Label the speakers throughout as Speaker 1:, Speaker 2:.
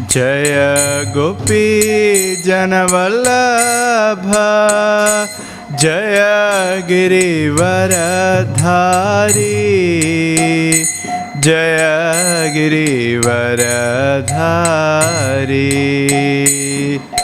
Speaker 1: Jaya Gopi Janavallabha Jaya Girivaradhari Jaya Girivaradhari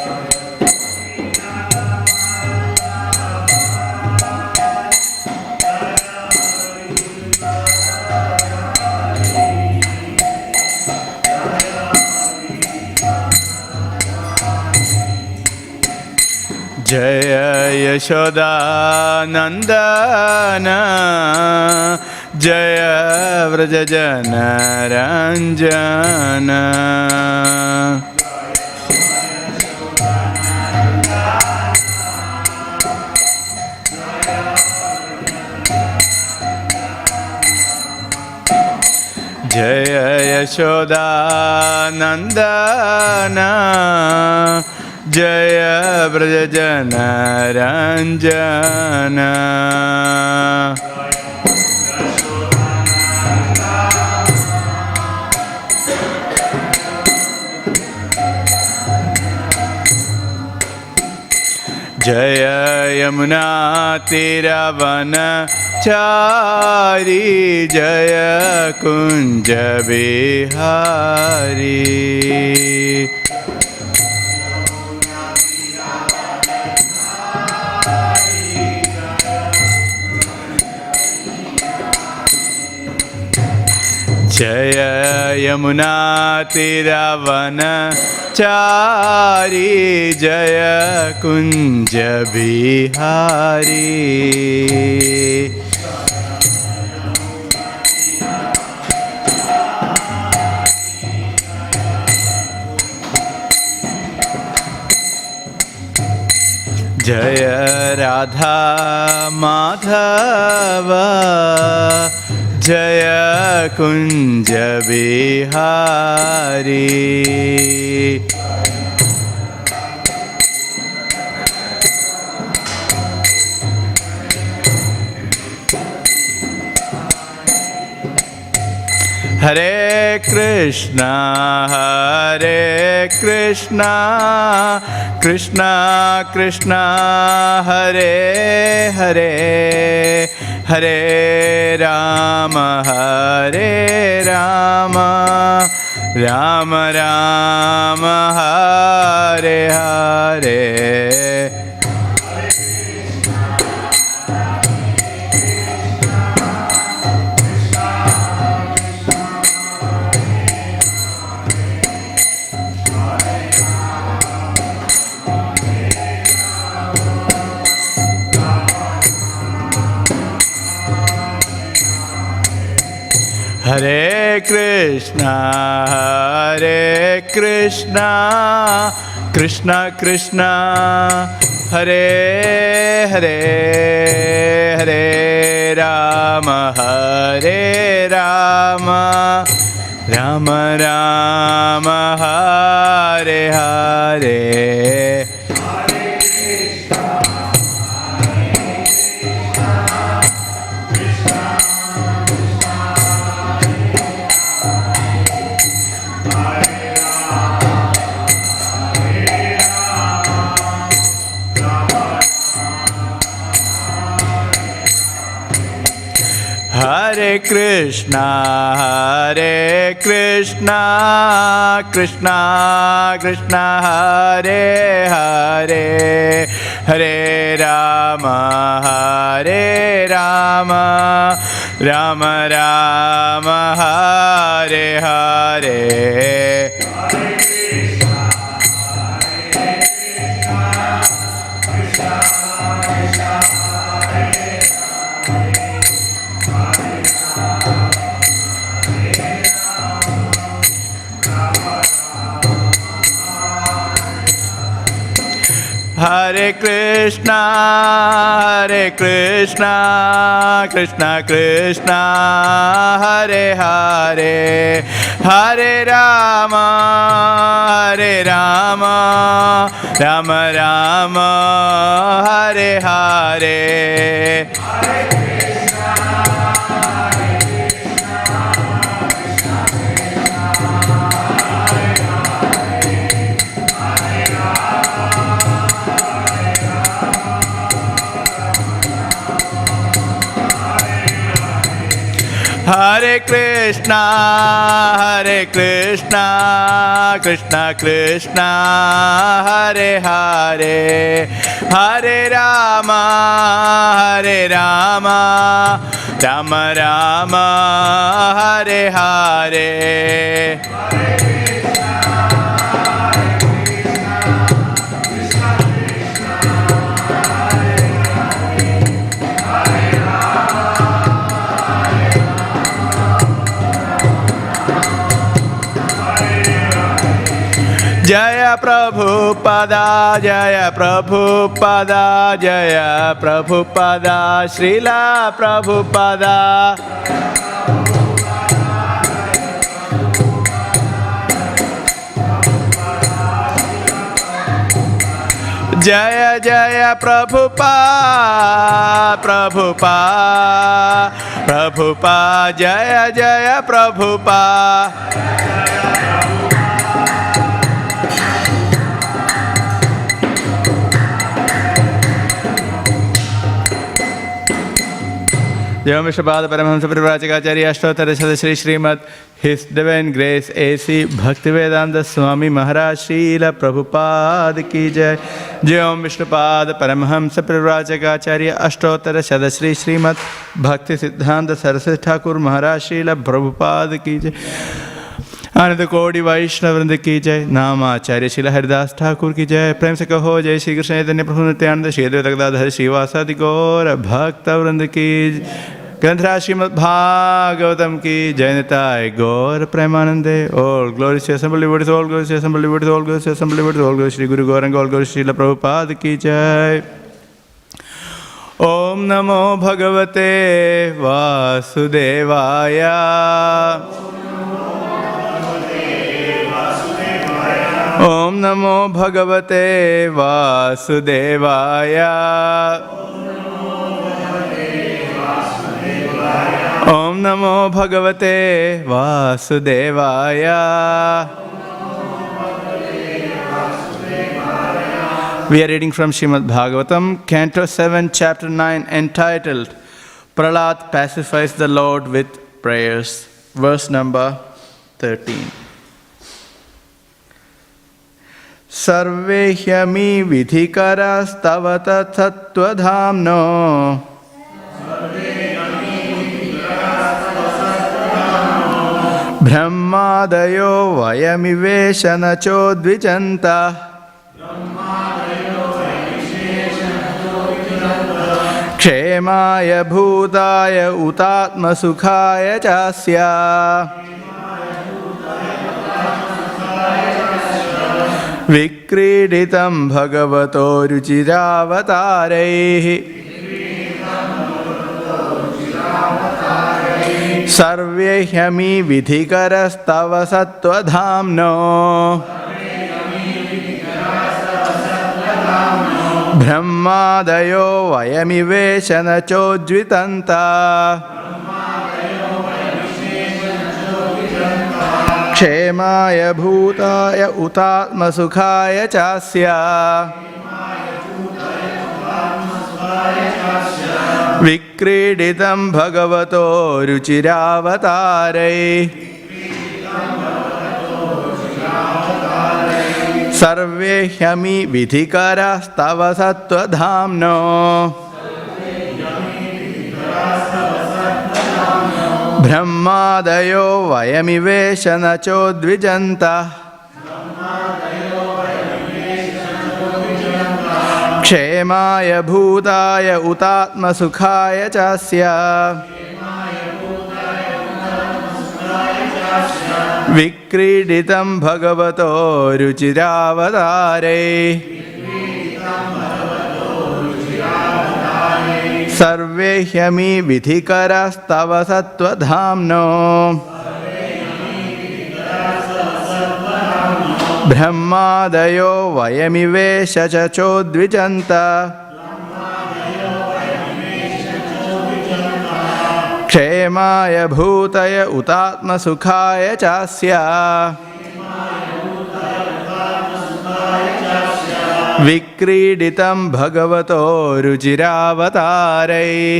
Speaker 1: Jaya Yashoda Nandana Jaya Vrajajana Ranjana Jaya Yashoda Nandana Jaya Vrajajana Ranjana Jaya Yamuna Tiravana Chari Jaya Kunja Bihari Jaya Yamuna Tiravana Chari Jaya Kunja Bihari Jaya Radha Madhava Jaya Kunja Bihari Hare Krishna Krishna Krishna Hare Hare Hare Rama Hare Rama Rama Rama Hare Hare Hare Krishna Krishna Krishna Hare Hare Hare Rama Hare Rama Rama Rama Hare Hare Hare Krishna Krishna Krishna Hare Hare Hare Rama Hare Rama Rama Rama Hare Hare Hare Krishna Krishna Krishna Hare Hare Hare Rama Rama Rama Hare Hare Hare Krishna, Krishna Krishna, Hare Hare, Hare Rama, Rama Rama, Hare Hare. Jaya Prabhupada, Jaya Prabhupada, Jaya Prabhupada, Srila Prabhupada. Jaya Jaya Prabhupada, Prabhupada, Prabhupada, Jaya Jaya Prabhupada. Jai Prabhupada Paramahamsa Prabhupada Ashtotara Shri Śrīmad His Divine Grace A.C. Bhaktivedanta Swami Maharaj Srila Prabhupada Ki Jai. Jai Prabhupada Paramahamsa Prabhupada Ashtotara Shri Śrīmad Bhakti Siddhanta Saraswati Thakur Maharaj Srila Prabhupada Ki Jai. आनंद कोटि वैष्णव वृंद की जय. नामाचार्य श्री हरिदास ठाकुर की जय. प्रेम से कहो जय श्री कृष्ण चैतन्य प्रभु नित्यानंद श्री अद्वैत गदाधर श्रीवासादि गौर भक्त वृंद की. ग्रंथराज श्रीमद् भागवतम की जय. निताय गौर प्रेमानंदे. All glories to assembled devotees, all glories to assembled devotees, all glories to assembled devotees, all glories Shri Guru Gauranga, all glories Srila Prabhupada की जय. ओम नमो भगवते वासुदेवाय. Om Namo Bhagavate Vasudevaya. Om Namo Bhagavate Vasudevaya. We are reading from Śrīmad Bhāgavatam, Canto 7, Chapter 9, entitled Prahlad Pacifies the Lord with Prayers, verse number 13. Sarve hyami vidhikarastav tattva-dhamno brahmadayo vayamiveshana chodvijanta kshemaya bhutaya utatma sukhaya chasya Vikriditam bhagavato ruchiravataraihi sarvehyami vidhikarastava sattva-dhamno brahmadayo vayamiveshana chodvitanta kshemaya bhutaya utatma sukhaya chasya vikriditam bhagavato ruchiravataraihi sarvehyami vidhikarastava sattva-dhamno brahmadayo vayamiveshana chodvijanta kshemaya bhutaya utatma sukhaya chasya vikriditam bhagavato ruchiravataraihi sarvehyami vidhikarastava sattva-dhamno brahmadayo vayamivesha chodvijanta kshemaya bhutaya utatma sukhaya chasya vikriditam bhagavato ruchiravataraihi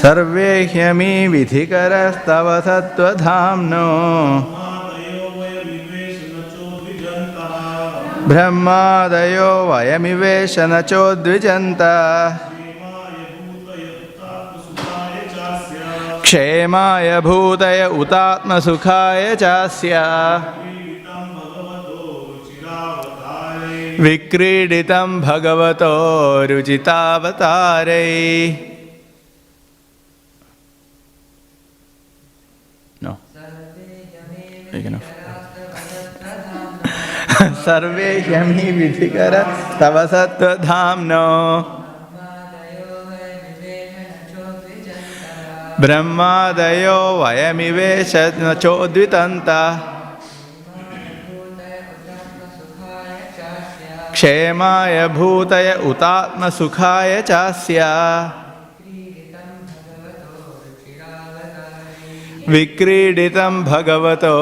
Speaker 1: सर्वे ह्यमी विधिकरस्तव सत्त्वधाम्नो ब्रह्मादयो वयमिवेश न चोद्विजन्तः क्षेमाय भूतय उतात्मसुखाय चास्य विक्रीडितं भगवतो रुचितावतारै No. Big enough. सर्वे ह्यमी विधिकर तव सत्त्वधाम्नो ब्रह्मादयो वयमिवेश न चोद्वितन्तः क्षेमाय भूतय उतात्मसुखाय चास्य विक्रीडितं भगवतो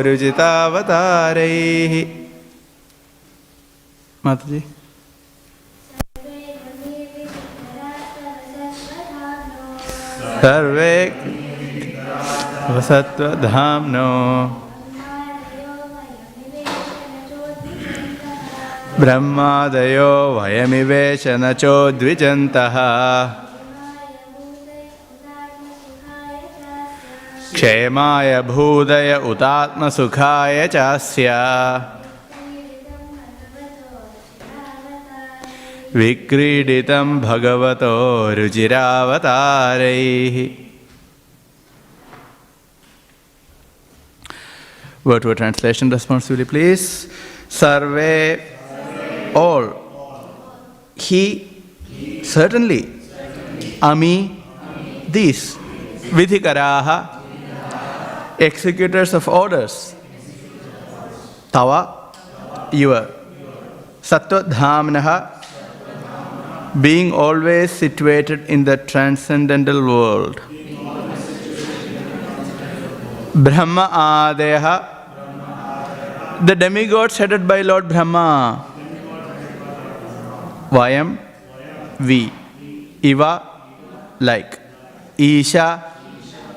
Speaker 1: रुचितावतारैः. माताजी सर्वे सत्त्वधाम्नो ब्रह्मादयो वयमिवेश न चोद्विजन्तः क्षेमाय भूतय उतात्मसुखाय चास्य विक्रीडितं भगवतो रुचिरावतारैः. Word to word translation responsibly, please. Sarve, all. He, certainly. Ami, these. Vidhikaraha, executors of orders. Tava, your. Sattva-dhamnaha, being always situated in the transcendental world. Brahma Adeha, the demigods headed by Lord Brahma. Vayam, we. Iva, like. Isha,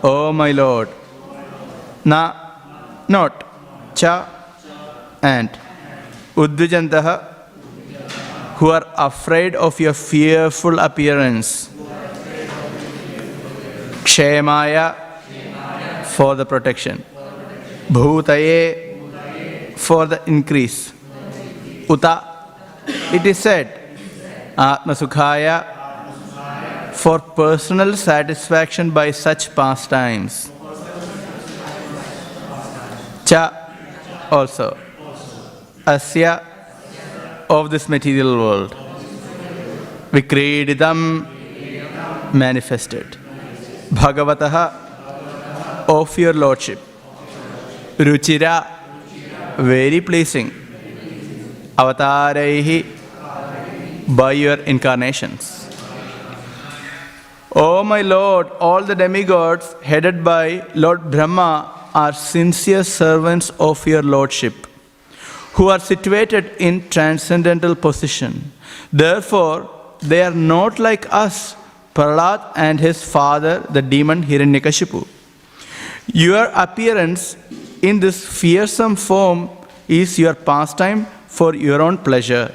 Speaker 1: O my Lord. Na, not. Cha, and. Udvijantaha, who are afraid of your fearful appearance. Kshemaya, for the protection. Bhutaye, for the increase. Uta, it is said. Atmasukhaya, for personal satisfaction by such pastimes. Cha, also. Asya, of this material world. Vikredidam, manifested. Bhagavataha, of your lordship. Ruchira, very pleasing. Avataraihi, by your incarnations. O my Lord, all the demigods headed by Lord Brahma are sincere servants of your lordship, who are situated in transcendental position. Therefore, they are not like us, Prahlad and his father, the demon Hiranyakashipu. Your appearance in this fearsome form is your pastime for your own pleasure.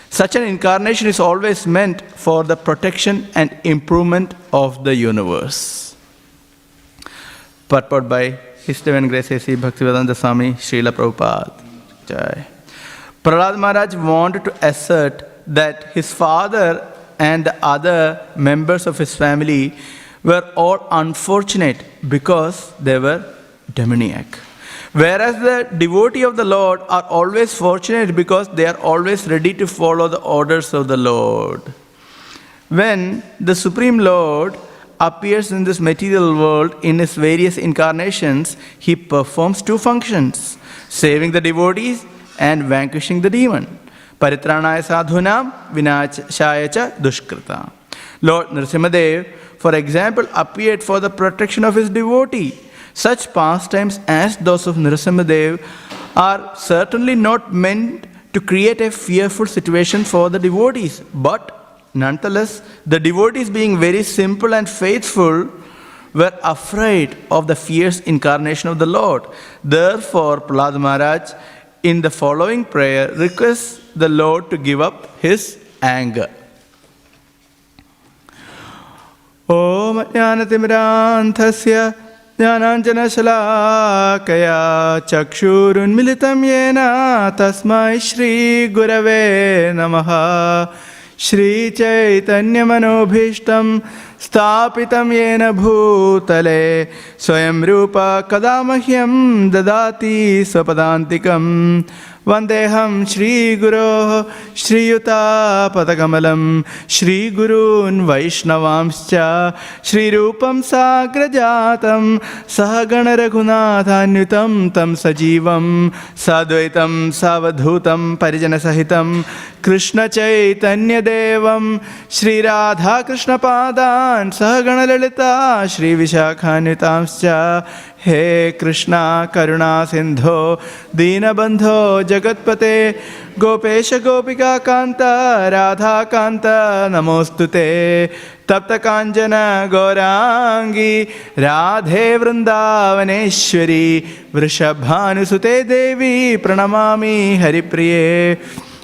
Speaker 1: Such an incarnation is always meant for the protection and improvement of the universe. Purport by His Divine Grace A.C. Bhaktivedanta Swami, Srila Prabhupada. Jai. Prahlad Maharaj wanted to assert that his father and the other members of his family were all unfortunate because they were demoniac. Whereas the devotee of the Lord are always fortunate because they are always ready to follow the orders of the Lord. When the Supreme Lord appears in this material world in his various incarnations, he performs two functions: saving the devotees and vanquishing the demon. Paritranaya sadhunam vinashaya cha dushkrita. Lord Nrsimhadev, for example, appeared for the protection of his devotee. Such pastimes as those of Narasimhadev are certainly not meant to create a fearful situation for the devotees, but nonetheless, the devotees, being very simple and faithful, were afraid of the fierce incarnation of the Lord. Therefore, Prahlad Maharaj, in the following prayer, requests the Lord to give up his anger. Om Jnanatimranthasya Jnananjana Shalakaya Chakshurunmilitam Yena Tasmai Shri Gurave Namaha Shri Chaitanya Manobhishtam Stapitam Yena Bhutale Swayam Rupa Kadamahyam Dadati Swapadantikam Vandeham Shri Guru Shri Yuta Padakamalam Shri Gurun Vaishnavamscha Shri Rupam Sagrajatam Sahagana Raghunathanutam Tam Sajivam Sadvaitam Savadhutam Parijana Sahitam Krishna Chaitanya Devam Shri Radha Krishna Padan Sahagana Lalita Shri Vishakhanutamscha He Krishna Karuna Sindho Dina Bandho Jagatpate Gopesha Gopika Kanta Radha Kanta Namostute Tapta Kanjana Gaurangi Radhe Vrindavaneshwari Vrishabhanusute Devi Pranamami Haripriye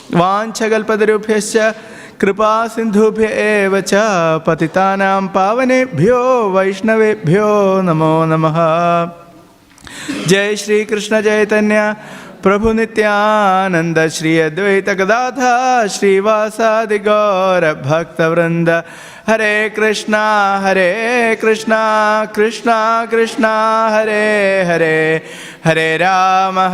Speaker 1: Vanchagalpadarubhyasya Kripa Sindhubhya evacha Patitanam Pavanebhyo Vaishnavebhyo Namo Namaha Jai Shri Krishna Chaitanya Prabhu Nityananda Shri Advaita Gadadha Shri Vasadi Gaura Bhakta Vrinda Hare Krishna Krishna Krishna Hare Hare Hare Rama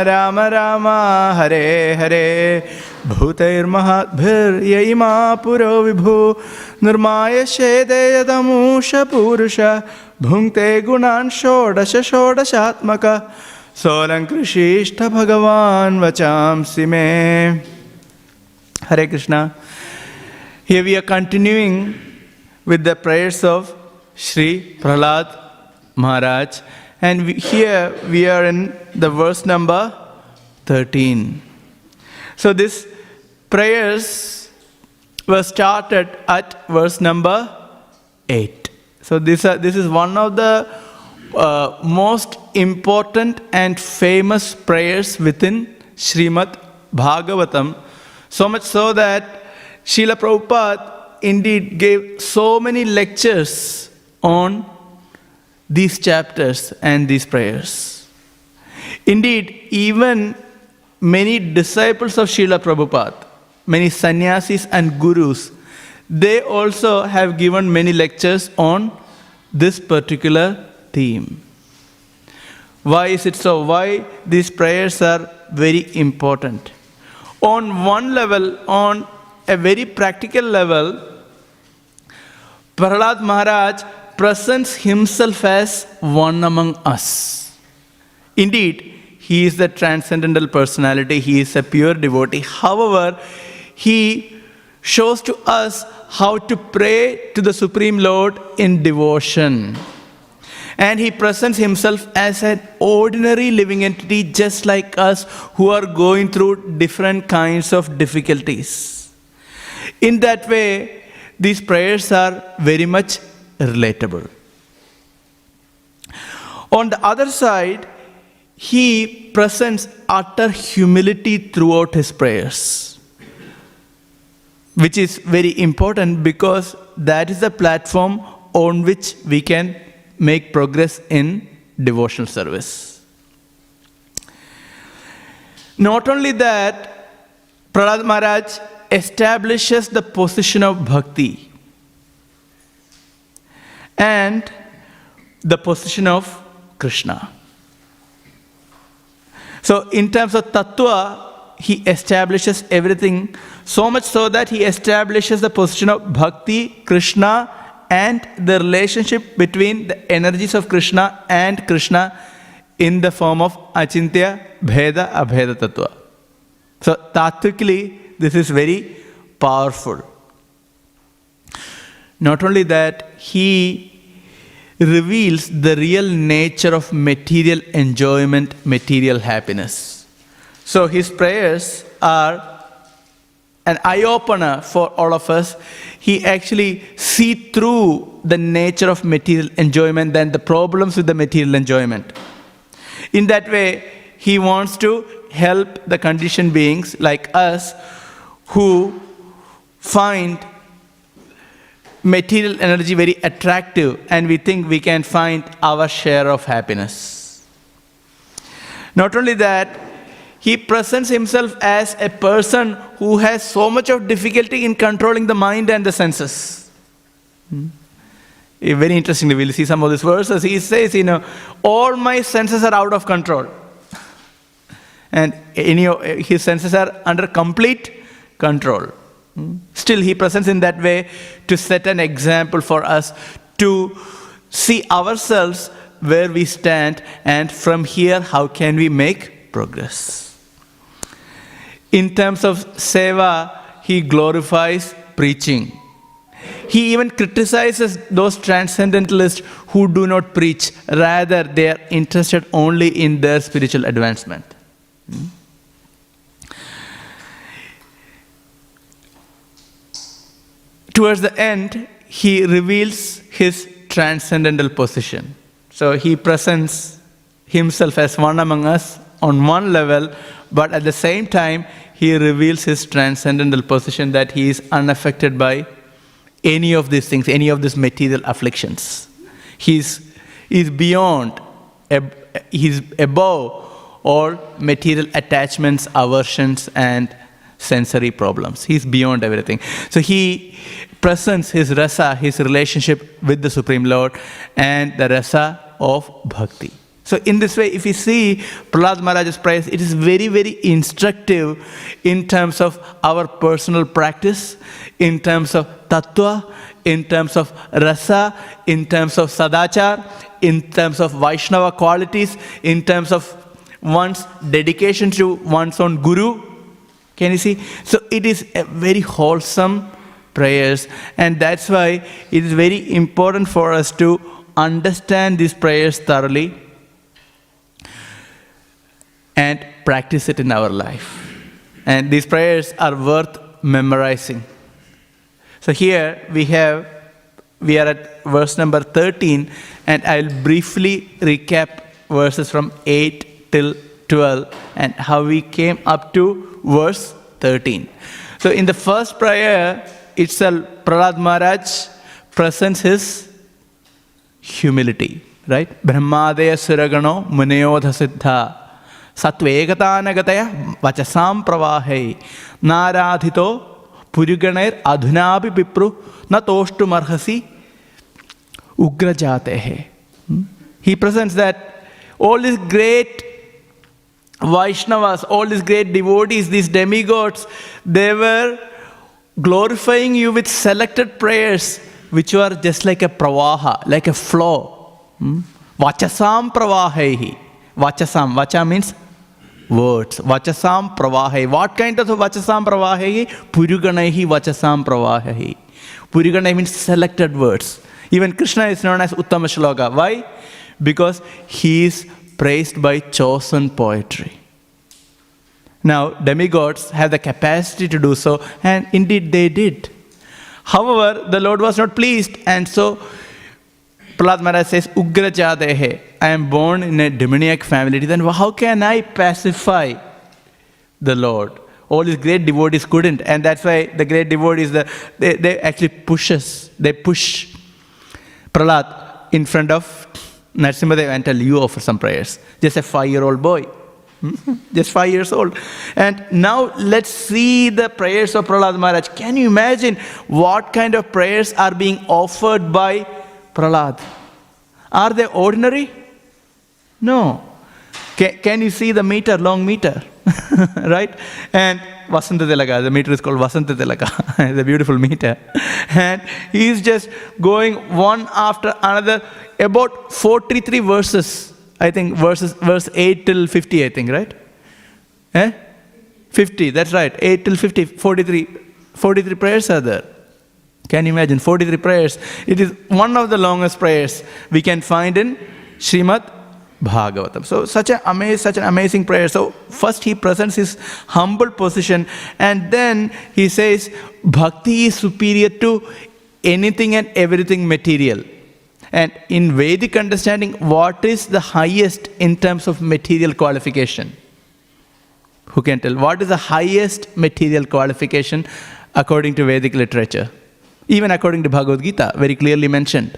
Speaker 1: Rama Rama Hare Hare Bhutair Mahatbhir Yaima Puro Vibhu Nirmaya Shede Yadamusha Purusha Bhungte Gunan Shodashatmaka Solankrishishta Bhagavan Vacham Sime. Hare Krishna. Here we are continuing with the prayers of Shri Prahlad Maharaj, and here we are in the verse number 13. So these prayers were started at verse number 8. So this is one of the most important and famous prayers within Śrīmad Bhāgavatam. So much so that Srila Prabhupada indeed gave so many lectures on these chapters and these prayers. Indeed, even many disciples of Srila Prabhupada, many sannyasis and gurus, they also have given many lectures on this particular theme. Why is it so? Why these prayers are very important? On one level, on a very practical level, Prahlad Maharaj presents himself as one among us. Indeed, he is the transcendental personality, he is a pure devotee. However, he shows to us how to pray to the Supreme Lord in devotion. And he presents himself as an ordinary living entity just like us who are going through different kinds of difficulties. In that way, these prayers are very much relatable. On the other side, he presents utter humility throughout his prayers, which is very important because that is the platform on which we can make progress in devotional service. Not only that, Prahlad Maharaj establishes the position of bhakti and the position of Krishna. So in terms of tattva, he establishes everything, so much so that he establishes the position of bhakti, Krishna, and the relationship between the energies of Krishna and Krishna in the form of achintya, bheda, abheda tattva. So tattvically, this is very powerful. Not only that, he reveals the real nature of material enjoyment, material happiness. So his prayers are an eye-opener for all of us. He actually sees through the nature of material enjoyment than the problems with the material enjoyment. In that way, he wants to help the conditioned beings like us who find material energy very attractive and we think we can find our share of happiness. Not only that, he presents himself as a person who has so much of difficulty in controlling the mind and the senses. Very interestingly, we'll see some of these verses. He says, all my senses are out of control. And his senses are under complete control. Still, he presents in that way to set an example for us to see ourselves where we stand, and from here, how can we make progress. In terms of seva, he glorifies preaching. He even criticizes those transcendentalists who do not preach. Rather, they are interested only in their spiritual advancement. Towards the end, he reveals his transcendental position. So he presents himself as one among us on one level, but at the same time, he reveals his transcendental position that he is unaffected by any of these things, any of these material afflictions. He's beyond, he's above all material attachments, aversions, and sensory problems. He's beyond everything. So he presents his rasa, his relationship with the Supreme Lord, and the rasa of bhakti. So in this way, if you see Prahlad Maharaj's prayers, it is very, very instructive in terms of our personal practice, in terms of tattva, in terms of rasa, in terms of sadachar, in terms of Vaishnava qualities, in terms of one's dedication to one's own guru. Can you see? So it is a very wholesome prayers, and that's why it is very important for us to understand these prayers thoroughly and practice it in our life. And these prayers are worth memorizing. So here we are at verse number 13, and I'll briefly recap verses from 8 till 12 and how we came up to verse 13. So in the first prayer itself, Prahlad Maharaj presents his humility, right? Brahmadaya suragano munayodha siddha satvekatanagata vachasam pravahai naradhito puruganair adhunapi pipru natoshtu marhasi ugrajatehe. He presents that all these great Vaishnavas, all these great devotees, these demigods, they were glorifying you with selected prayers which were just like a pravaha, like a flow. Vachasam pravahaihi. Vachasam. Vacha means words. Vachasam pravahaihi. What kind of vachasam pravahaihi? Puruganaihi vachasam pravahaihi. Puruganai means selected words. Even Krishna is known as Uttama Shloka. Why? Because he is praised by chosen poetry. Now, demigods have the capacity to do so, and indeed they did. However, the Lord was not pleased, and so Prahlad Maharaj says, Ugra Jadehe, I am born in a demoniac family, then how can I pacify the Lord? All these great devotees couldn't, and that's why the great devotees, they actually push Prahlad in front of Narasimhadev and tell, you offer some prayers. Just a 5-year-old boy. Just 5 years old. And now let's see the prayers of Prahlad Maharaj. Can you imagine what kind of prayers are being offered by Prahlad? Are they ordinary? No. Can you see the meter, long meter? Right? And Vasanta Tilaka, the meter is called Vasanta Tilaka. It's a beautiful meter. And he's just going one after another, about 43 verses. I think verse 8 till 50, I think, right? 50, that's right. 8 till 50, 43 prayers are there. Can you imagine? 43 prayers. It is one of the longest prayers we can find in Śrīmad Bhāgavatam. So such an amazing prayer. So first he presents his humble position, and then he says bhakti is superior to anything and everything material. And in Vedic understanding, what is the highest in terms of material qualification? Who can tell? What is the highest material qualification according to Vedic literature? Even according to Bhagavad Gita, very clearly mentioned.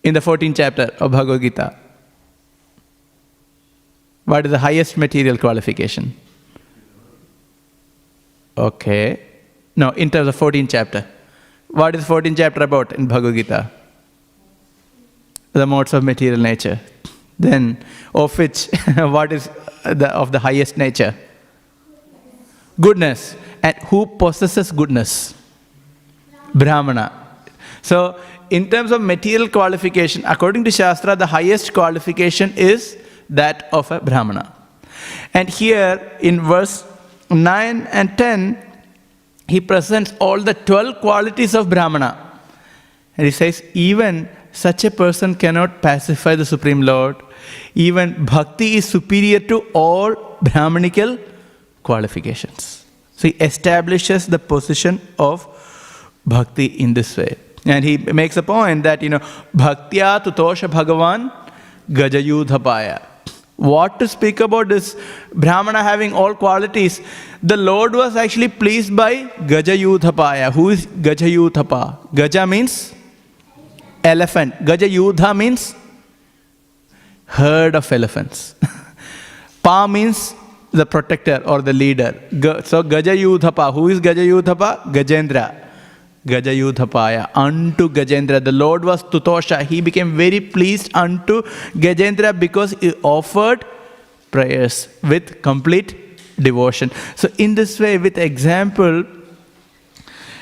Speaker 1: In the 14th chapter of Bhagavad Gita, what is the highest material qualification? Okay. No, in terms of 14th chapter. What is 14th chapter about in Bhagavad Gita? The modes of material nature. Then, of which, what is of the highest nature? Goodness. And who possesses goodness? Brahmana. So, in terms of material qualification, according to Shastra, the highest qualification is that of a Brahmana. And here, in verse 9 and 10, he presents all the 12 qualities of Brahmana. And he says, even such a person cannot pacify the Supreme Lord. Even bhakti is superior to all Brahmanical qualifications. So he establishes the position of bhakti in this way. And he makes a point that, bhaktya tutosha bhagavan gajayudhapaya. What to speak about this Brahmana having all qualities? The Lord was actually pleased by Gajayudhapaya. Who is Gajayudhapa? Gaja means elephant. Gajayudha means herd of elephants. Pa means the protector or the leader. So Gajayudhapa. Who is Gajayudhapa? Gajendra. Gajayudhapaya. Unto Gajendra. The Lord was Tutosha. He became very pleased unto Gajendra because he offered prayers with complete devotion. So in this way, with example,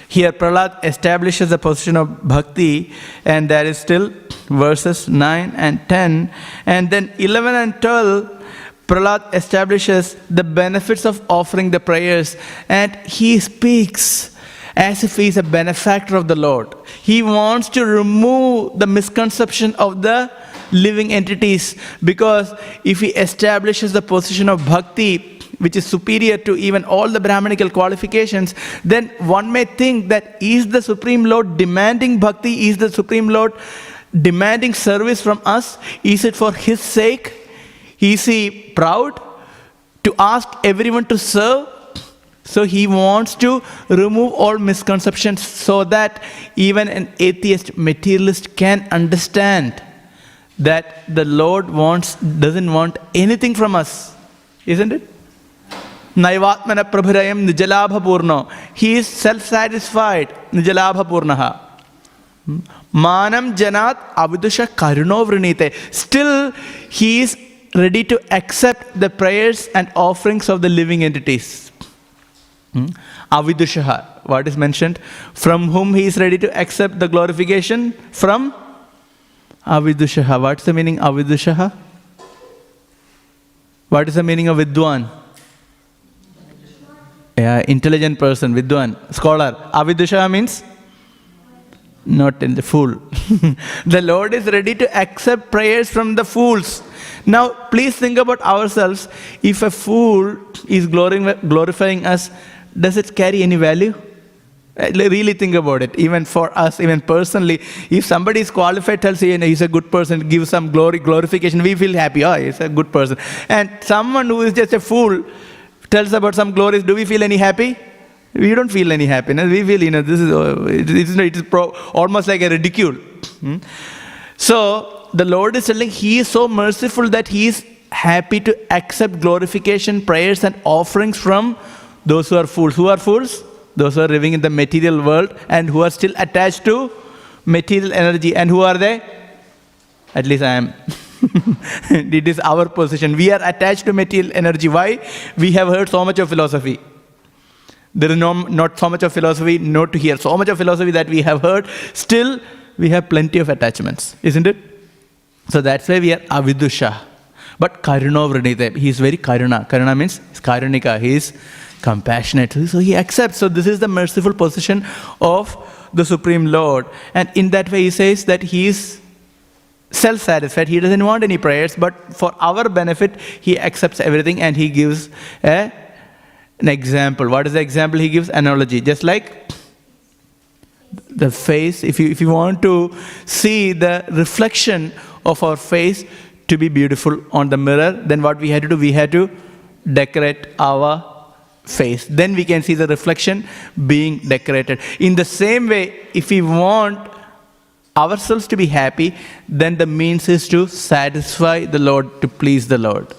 Speaker 1: here Prahlad establishes the position of bhakti, and that is still verses 9 and 10. And then 11 and 12, Prahlad establishes the benefits of offering the prayers, and he speaks as if he is a benefactor of the Lord. He wants to remove the misconception of the living entities, because if he establishes the position of bhakti, which is superior to even all the Brahmanical qualifications, then one may think that is the Supreme Lord demanding bhakti? Is the Supreme Lord demanding service from us? Is it for his sake? Is he proud to ask everyone to serve? So he wants to remove all misconceptions so that even an atheist materialist can understand that the Lord doesn't want anything from us. Isn't it? Naivatmana prabhirayam nijalabha purno. He is self-satisfied. Nijalabha purnaha. Manam janat avidusha karuno vrinite. Still, he is ready to accept the prayers and offerings of the living entities. Avidushaha. What is mentioned? From whom he is ready to accept the glorification? From Avidushaha. What's the meaning of Avidushaha? What is the meaning of Vidwan? Yeah, intelligent person, Vidwan, scholar. Avidushaha means not in the fool. The Lord is ready to accept prayers from the fools. Now, please think about ourselves. If a fool is glorifying us, does it carry any value? Really think about it. Even for us, even personally, if somebody is qualified, tells you, he's a good person, gives some glorification, we feel happy. Oh, he's a good person. And someone who is just a fool tells about some glories, do we feel any happy? We don't feel any happiness. We feel, this is almost like a ridicule. So, the Lord is telling he is so merciful that he is happy to accept glorification, prayers and offerings from those who are fools. Who are fools? Those who are living in the material world and who are still attached to material energy. And who are they? At least I am. It is our position. We are attached to material energy. Why? We have heard so much of philosophy. There is not so much of philosophy, not to hear. So much of philosophy that we have heard. Still, we have plenty of attachments. Isn't it? So that's why we are avidusha. But karuna vrinite. He is very karuna. Karuna means karunika. He is compassionate. So he accepts. So this is the merciful position of the Supreme Lord. And in that way he says that he is self-satisfied. He doesn't want any prayers, but for our benefit, he accepts everything and he gives an example. What is the example he gives? Analogy. Just like the face, if you want to see the reflection of our face to be beautiful on the mirror, then what we had to do? We had to decorate our face. Then we can see the reflection being decorated. In the same way, if we want ourselves to be happy, then the means is to satisfy the Lord, to please the Lord.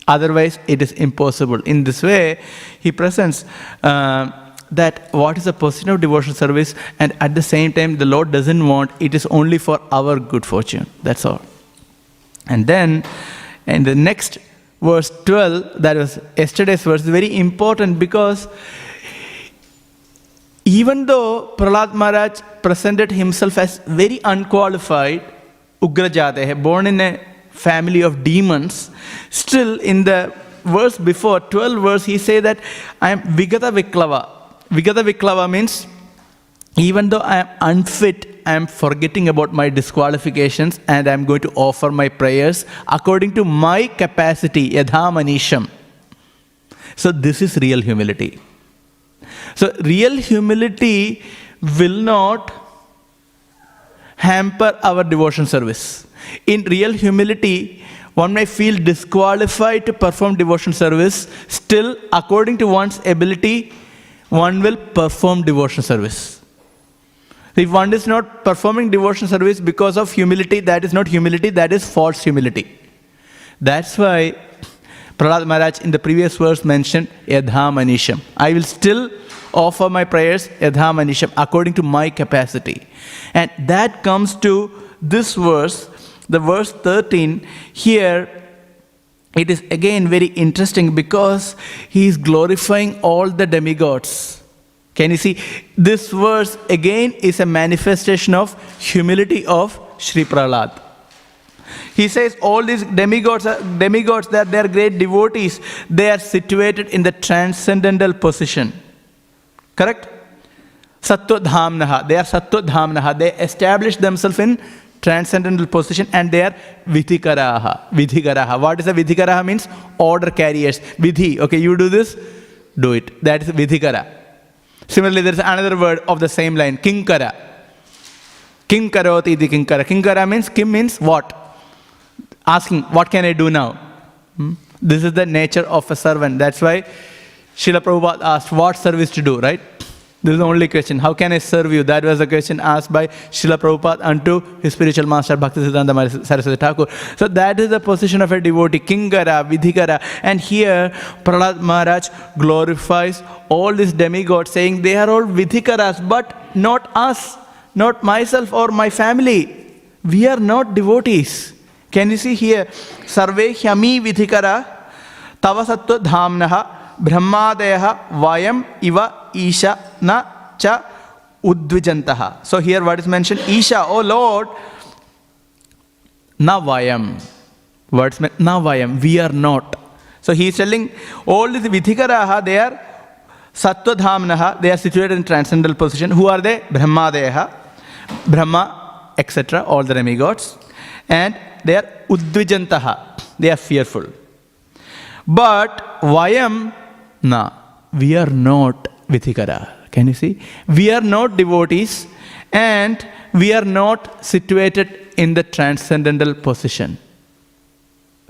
Speaker 1: Otherwise, it is impossible. In this way, he presents that what is the position of devotional service, and at the same time, the Lord doesn't want, it is only for our good fortune. That's all. And then, in the next verse 12, that was yesterday's verse, is very important because even though Prahlad Maharaj presented himself as very unqualified, Ugrajate, born in a family of demons, still in the verse before, 12th verse, he said that I am Vigata Viklava. Vigata Viklava means even though I am unfit, I am forgetting about my disqualifications and I am going to offer my prayers according to my capacity, Yadha Manisham. So this is real humility. So real humility will not hamper our devotion service. In real humility, one may feel disqualified to perform devotion service. Still, according to one's ability, one will perform devotion service. If one is not performing devotion service because of humility, that is not humility, that is false humility. That's why Prahlad Maharaj in the previous verse mentioned Yadha Manisham. I will still offer my prayers Yadha Manisham, according to my capacity. And that comes to this verse, the verse 13. Here, it is again very interesting because he is glorifying all the demigods. Can you see? This verse again is a manifestation of humility of Sri Prahlad. He says all these demigods, that they are great devotees, they are situated in the transcendental position. Correct? Sattva-dhamnaha. They are sattva-dhamnaha. They establish themselves in transcendental position and they are vidhikaraha. Vidhikaraha. What is a vidhikaraha? Means order carriers. Vidhi. Okay, you do this, do it. That is vidhikara. Similarly, there is another word of the same line, kinkara. Kim karoti iti kinkara. Kinkara means, kim means what? Asking, what can I do now? This is the nature of a servant. That's why Srila Prabhupada asked, what service to do, right? This is the only question. How can I serve you? That was the question asked by Srila Prabhupada unto his spiritual master, Bhaktivedanta Saraswati Thakur. So that is the position of a devotee, Kingara, Vidhikara. And here, Prahlad Maharaj glorifies all these demigods, saying they are all Vidhikaras, but not us, not myself or my family. We are not devotees. Can you see here? Sarve hyami vidhikara tava sattva dhamnaha brahmadeha vayam iva isha na cha udvijantaha. So here what is mentioned? Isha, oh Lord, na vayam. Words meant na vayam, we are not. So he is telling all these vidhikaraha, they are sattva dhamnaha, they are situated in transcendental position. Who are they? Brahmadeha, Brahma, etc., all the demigods. And they are udvijantaha, they are fearful. But vayam, na, we are not vidhikara. Can you see? We are not devotees and we are not situated in the transcendental position.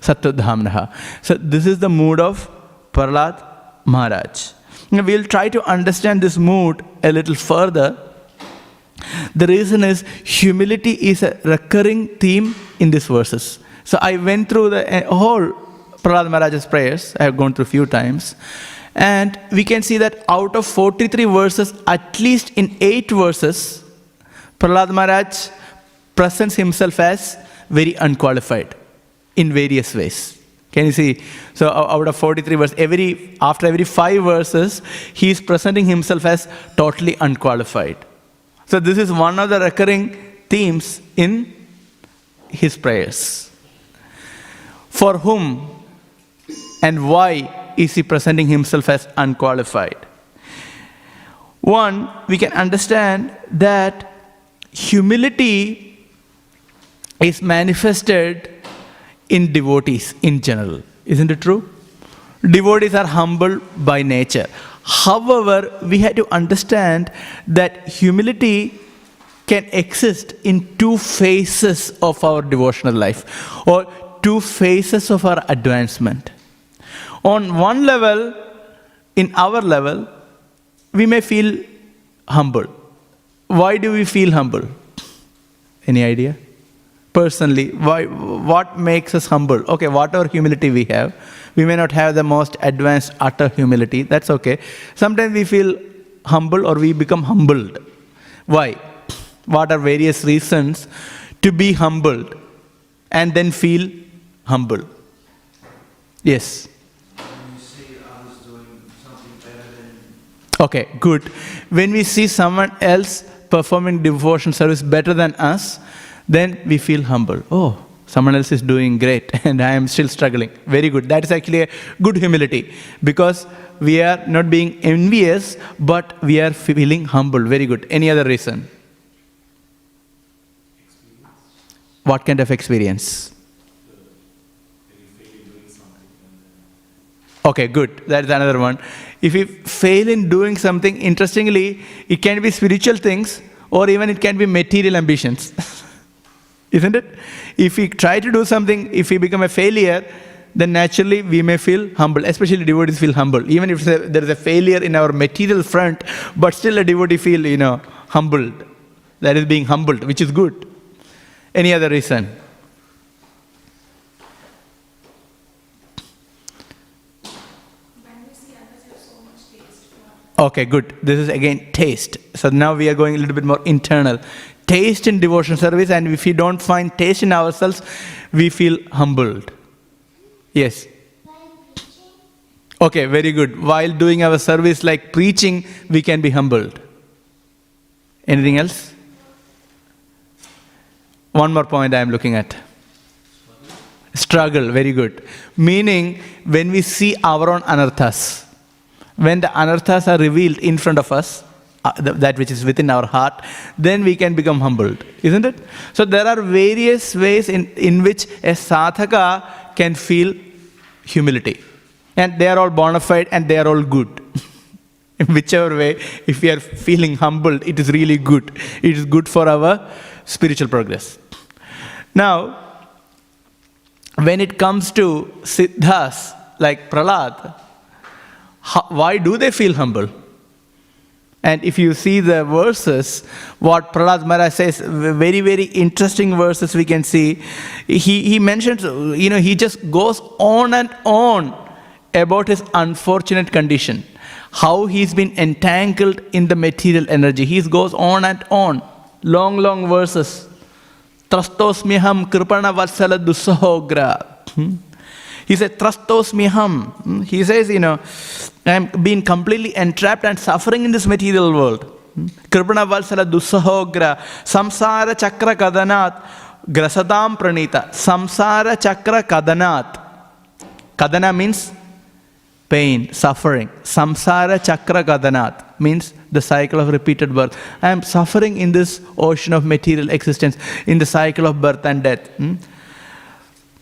Speaker 1: Sattva-dhamnaha. So this is the mood of Prahlad Maharaj. Now we'll try to understand this mood a little further. The reason is humility is a recurring theme in these verses. So I went through the whole Prahlad Maharaj's prayers. I have gone through a few times. And we can see that out of 43 verses, at least in 8 verses, Prahlad Maharaj presents himself as very unqualified in various ways. Can you see? So out of 43 verses, after every 5 verses, he is presenting himself as totally unqualified. So this is one of the recurring themes in his prayers. For whom and why is he presenting himself as unqualified? One, we can understand that humility is manifested in devotees in general. Isn't it true? Devotees are humble by nature. However, we have to understand that humility can exist in two phases of our devotional life, or two phases of our advancement. On one level, in our level, we may feel humble. Why do we feel humble? Any idea? Personally, what makes us humble? Okay, whatever humility we have, we may not have the most advanced utter humility. That's okay. Sometimes we feel humble or we become humbled. Why? What are various reasons to be humbled and then feel humble? Yes.
Speaker 2: When you see others doing something better than...
Speaker 1: Okay, good. When we see someone else performing devotion service better than us, then we feel humble. Oh, someone else is doing great and I am still struggling. Very good. That is actually a good humility, because we are not being envious, but we are feeling humble. Very good. Any other reason? What kind of experience? Okay, good. That is another one. If we fail in doing something, interestingly, it can be spiritual things or even it can be material ambitions. Isn't it? If we try to do something, if we become a failure, then naturally we may feel humble. Especially devotees feel humble. Even if there is a failure in our material front, but still a devotee feel, humbled. That is being humbled, which is good. Any other reason?
Speaker 3: When we see others have so much taste.
Speaker 1: Okay, good. This is again taste. So now we are going a little bit more internal. Taste in devotion service, and if we don't find taste in ourselves, we feel humbled. Yes? Okay, very good. While doing our service like preaching, we can be humbled. Anything else? One more point I am looking at. Struggle, very good. Meaning, when we see our own anarthas, when the anarthas are revealed in front of us, that which is within our heart, then we can become humbled, isn't it? So there are various ways in which a sadhaka can feel humility. And they are all bona fide and they are all good. In whichever way, if we are feeling humbled, it is really good. It is good for our spiritual progress. Now, when it comes to siddhas like Prahlad, why do they feel humble? And if you see the verses, what Prahlad Maharaj says, very, very interesting verses we can see. He mentions, he just goes on and on about his unfortunate condition. How he's been entangled in the material energy. He goes on and on. Long, long verses. Trastosmyaham kripana vatsala dussahogra. He said, Trastosmyaham. He says, I am being completely entrapped and suffering in this material world. Kripana vatsala dussahogra. Samsara chakra kadanat. Grasadam pranita. Samsara chakra kadanat. Kadana means pain, suffering. Samsara chakra kadanat means the cycle of repeated birth. I am suffering in this ocean of material existence, in the cycle of birth and death.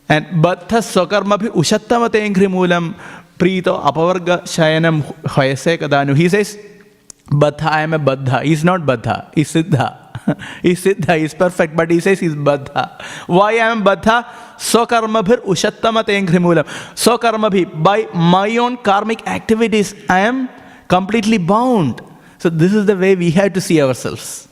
Speaker 1: And baddha swakarma bhi ushattamate engri moolam prito apavarga shayanam hoyase kadanu. He says, baddha, I am a baddha. He is not baddha, he is siddha. He is siddha, he is perfect, but he says he is baddha. Why I am baddha? Swakarma bhir ushattamate engri moolam. Swakarma bhi, by my own karmic activities, I am completely bound. So this is the way we have to see ourselves.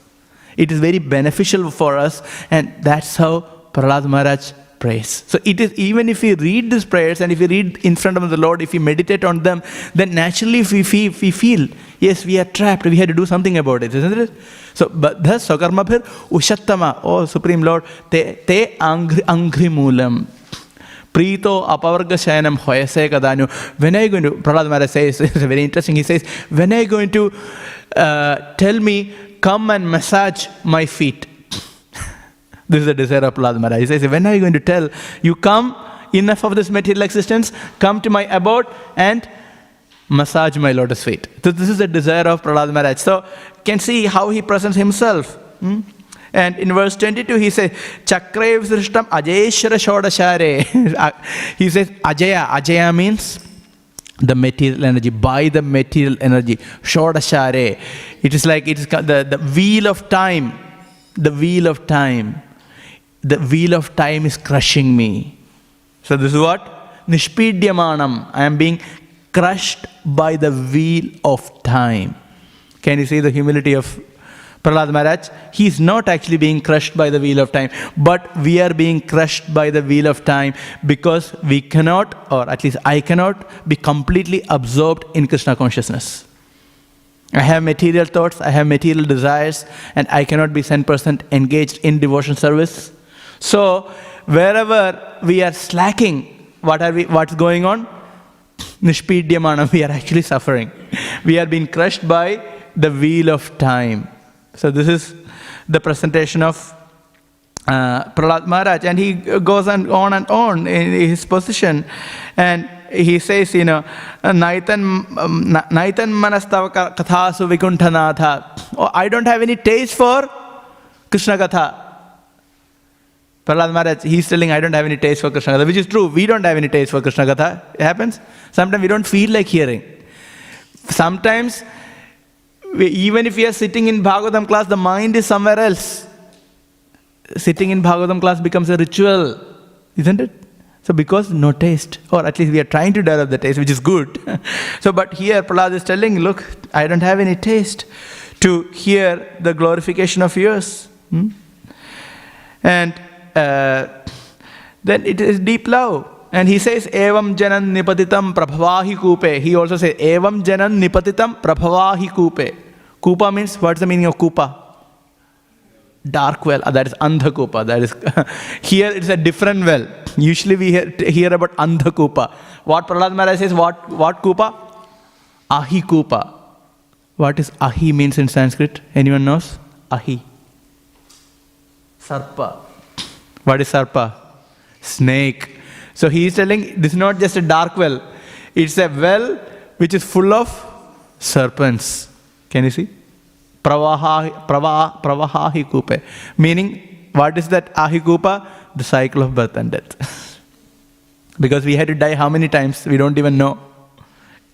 Speaker 1: It is very beneficial for us, and that's how Prahlad Maharaj prays. So it is, even if we read these prayers and if we read in front of the Lord, if we meditate on them, then naturally we feel, yes, we are trapped, we have to do something about it, isn't it? So, baddha swakarma bhir ushattama, oh Supreme Lord, te angri moolam. Prito apavarga shayanam hoyase kadanu. When are you going to, Prahlad Maharaj says, it's very interesting, he says, when are you going to tell me, come and massage my feet? This is the desire of Prahlad Maharaj. He says, when are you going to tell? You come enough of this material existence, come to my abode and massage my lotus feet. So this is the desire of Prahlad Maharaj. So you can see how he presents himself. And in verse 22 he says, Chakre Visrishtam Ajeshara Shodashare. He says Ajaya. Ajaya means the material energy, by the material energy. Shodashare. It is like, it is the wheel of time. The wheel of time. The wheel of time is crushing me. So this is what? Nishpidyamanam. I am being crushed by the wheel of time. Can you see the humility of Prahlad Maharaj? He is not actually being crushed by the wheel of time, but we are being crushed by the wheel of time because we cannot, or at least I cannot, be completely absorbed in Krishna consciousness. I have material thoughts, I have material desires, and I cannot be 100% engaged in devotion service. So wherever we are slacking, what's going on? Nishpidyamanam, we are actually suffering. We are being crushed by the wheel of time. So this is the presentation of Prahlad Maharaj, and he goes on and on in his position, and he says, Naitan manastava kathasu vikunthanatha. Oh, I don't have any taste for Krishna Katha. Prahlad Maharaj, he's telling, I don't have any taste for Krishna Katha, which is true. We don't have any taste for Krishna Katha. It happens. Sometimes we don't feel like hearing. Sometimes, even if we are sitting in Bhagavatam class, the mind is somewhere else. Sitting in Bhagavatam class becomes a ritual, isn't it? So because no taste, or at least we are trying to develop the taste, which is good. So but here Prahlad is telling, look, I don't have any taste to hear the glorification of yours. And then it is deep love. And he says, Evam janan nipatitam prabhavahi kupe. He also says, Evam janan nipatitam prabhavahi kupe. Kupa means, what's the meaning of kupa? Dark well. That is Andha Kupa. That is here it's a different well. Usually we hear about Andha Kupa. What Prahlad Maharaj says, what Kupa? Ahi Kupa. What is Ahi means in Sanskrit? Anyone knows? Ahi. Sarpa. What is Sarpa? Snake. So he is telling, this is not just a dark well. It's a well which is full of serpents. Can you see? Pravahahi kupe. Meaning, what is that ahi kupa? The cycle of birth and death. Because we had to die how many times? We don't even know.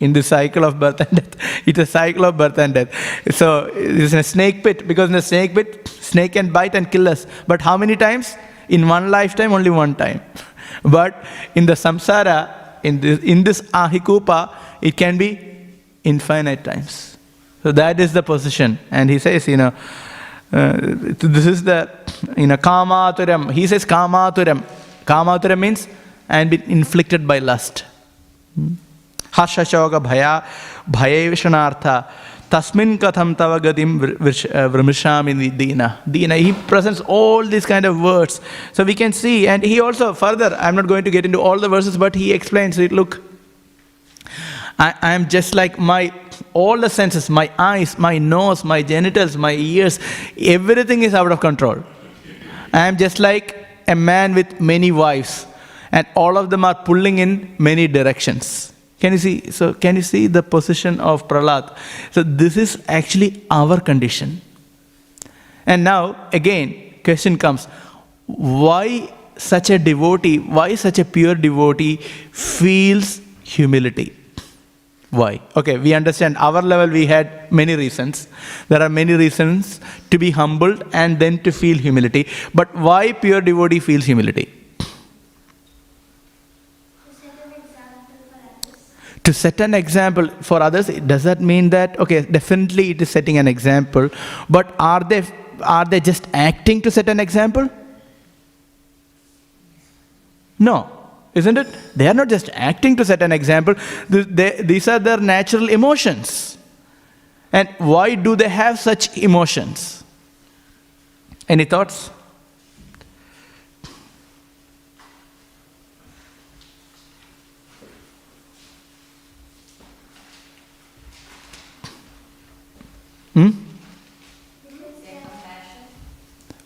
Speaker 1: In the cycle of birth and death. It's a cycle of birth and death. So, it's a snake pit. Because in a snake pit, snake can bite and kill us. But how many times? In one lifetime, only one time. But in the samsara, in this ahikupa, it can be infinite times. So that is the position. And he says, this is the, kamaturam. He says kamaturam. Kamaturam means, I am been inflicted by lust. Harsha shoga bhaya vishanartha. Tasmin katham tava gadim vrimishami dina. Dina. He presents all these kind of words. So we can see, and he also further, I'm not going to get into all the verses, but he explains it. Look, I am just like all the senses, my eyes, my nose, my genitals, my ears, everything is out of control. I am just like a man with many wives, and all of them are pulling in many directions. Can you see? So can you see the position of Prahlad? So this is actually our condition. And now, again, question comes, why such a devotee, why such a pure devotee feels humility? Why? Okay, we understand our level we had many reasons. There are many reasons to be humbled and then to feel humility. But why pure devotee feels humility? To set an example for others. Does that mean that, okay, definitely it is setting an example, but are they just acting to set an example? No. Isn't it? They are not just acting to set an example. These are their natural emotions. And why do they have such emotions? Any thoughts?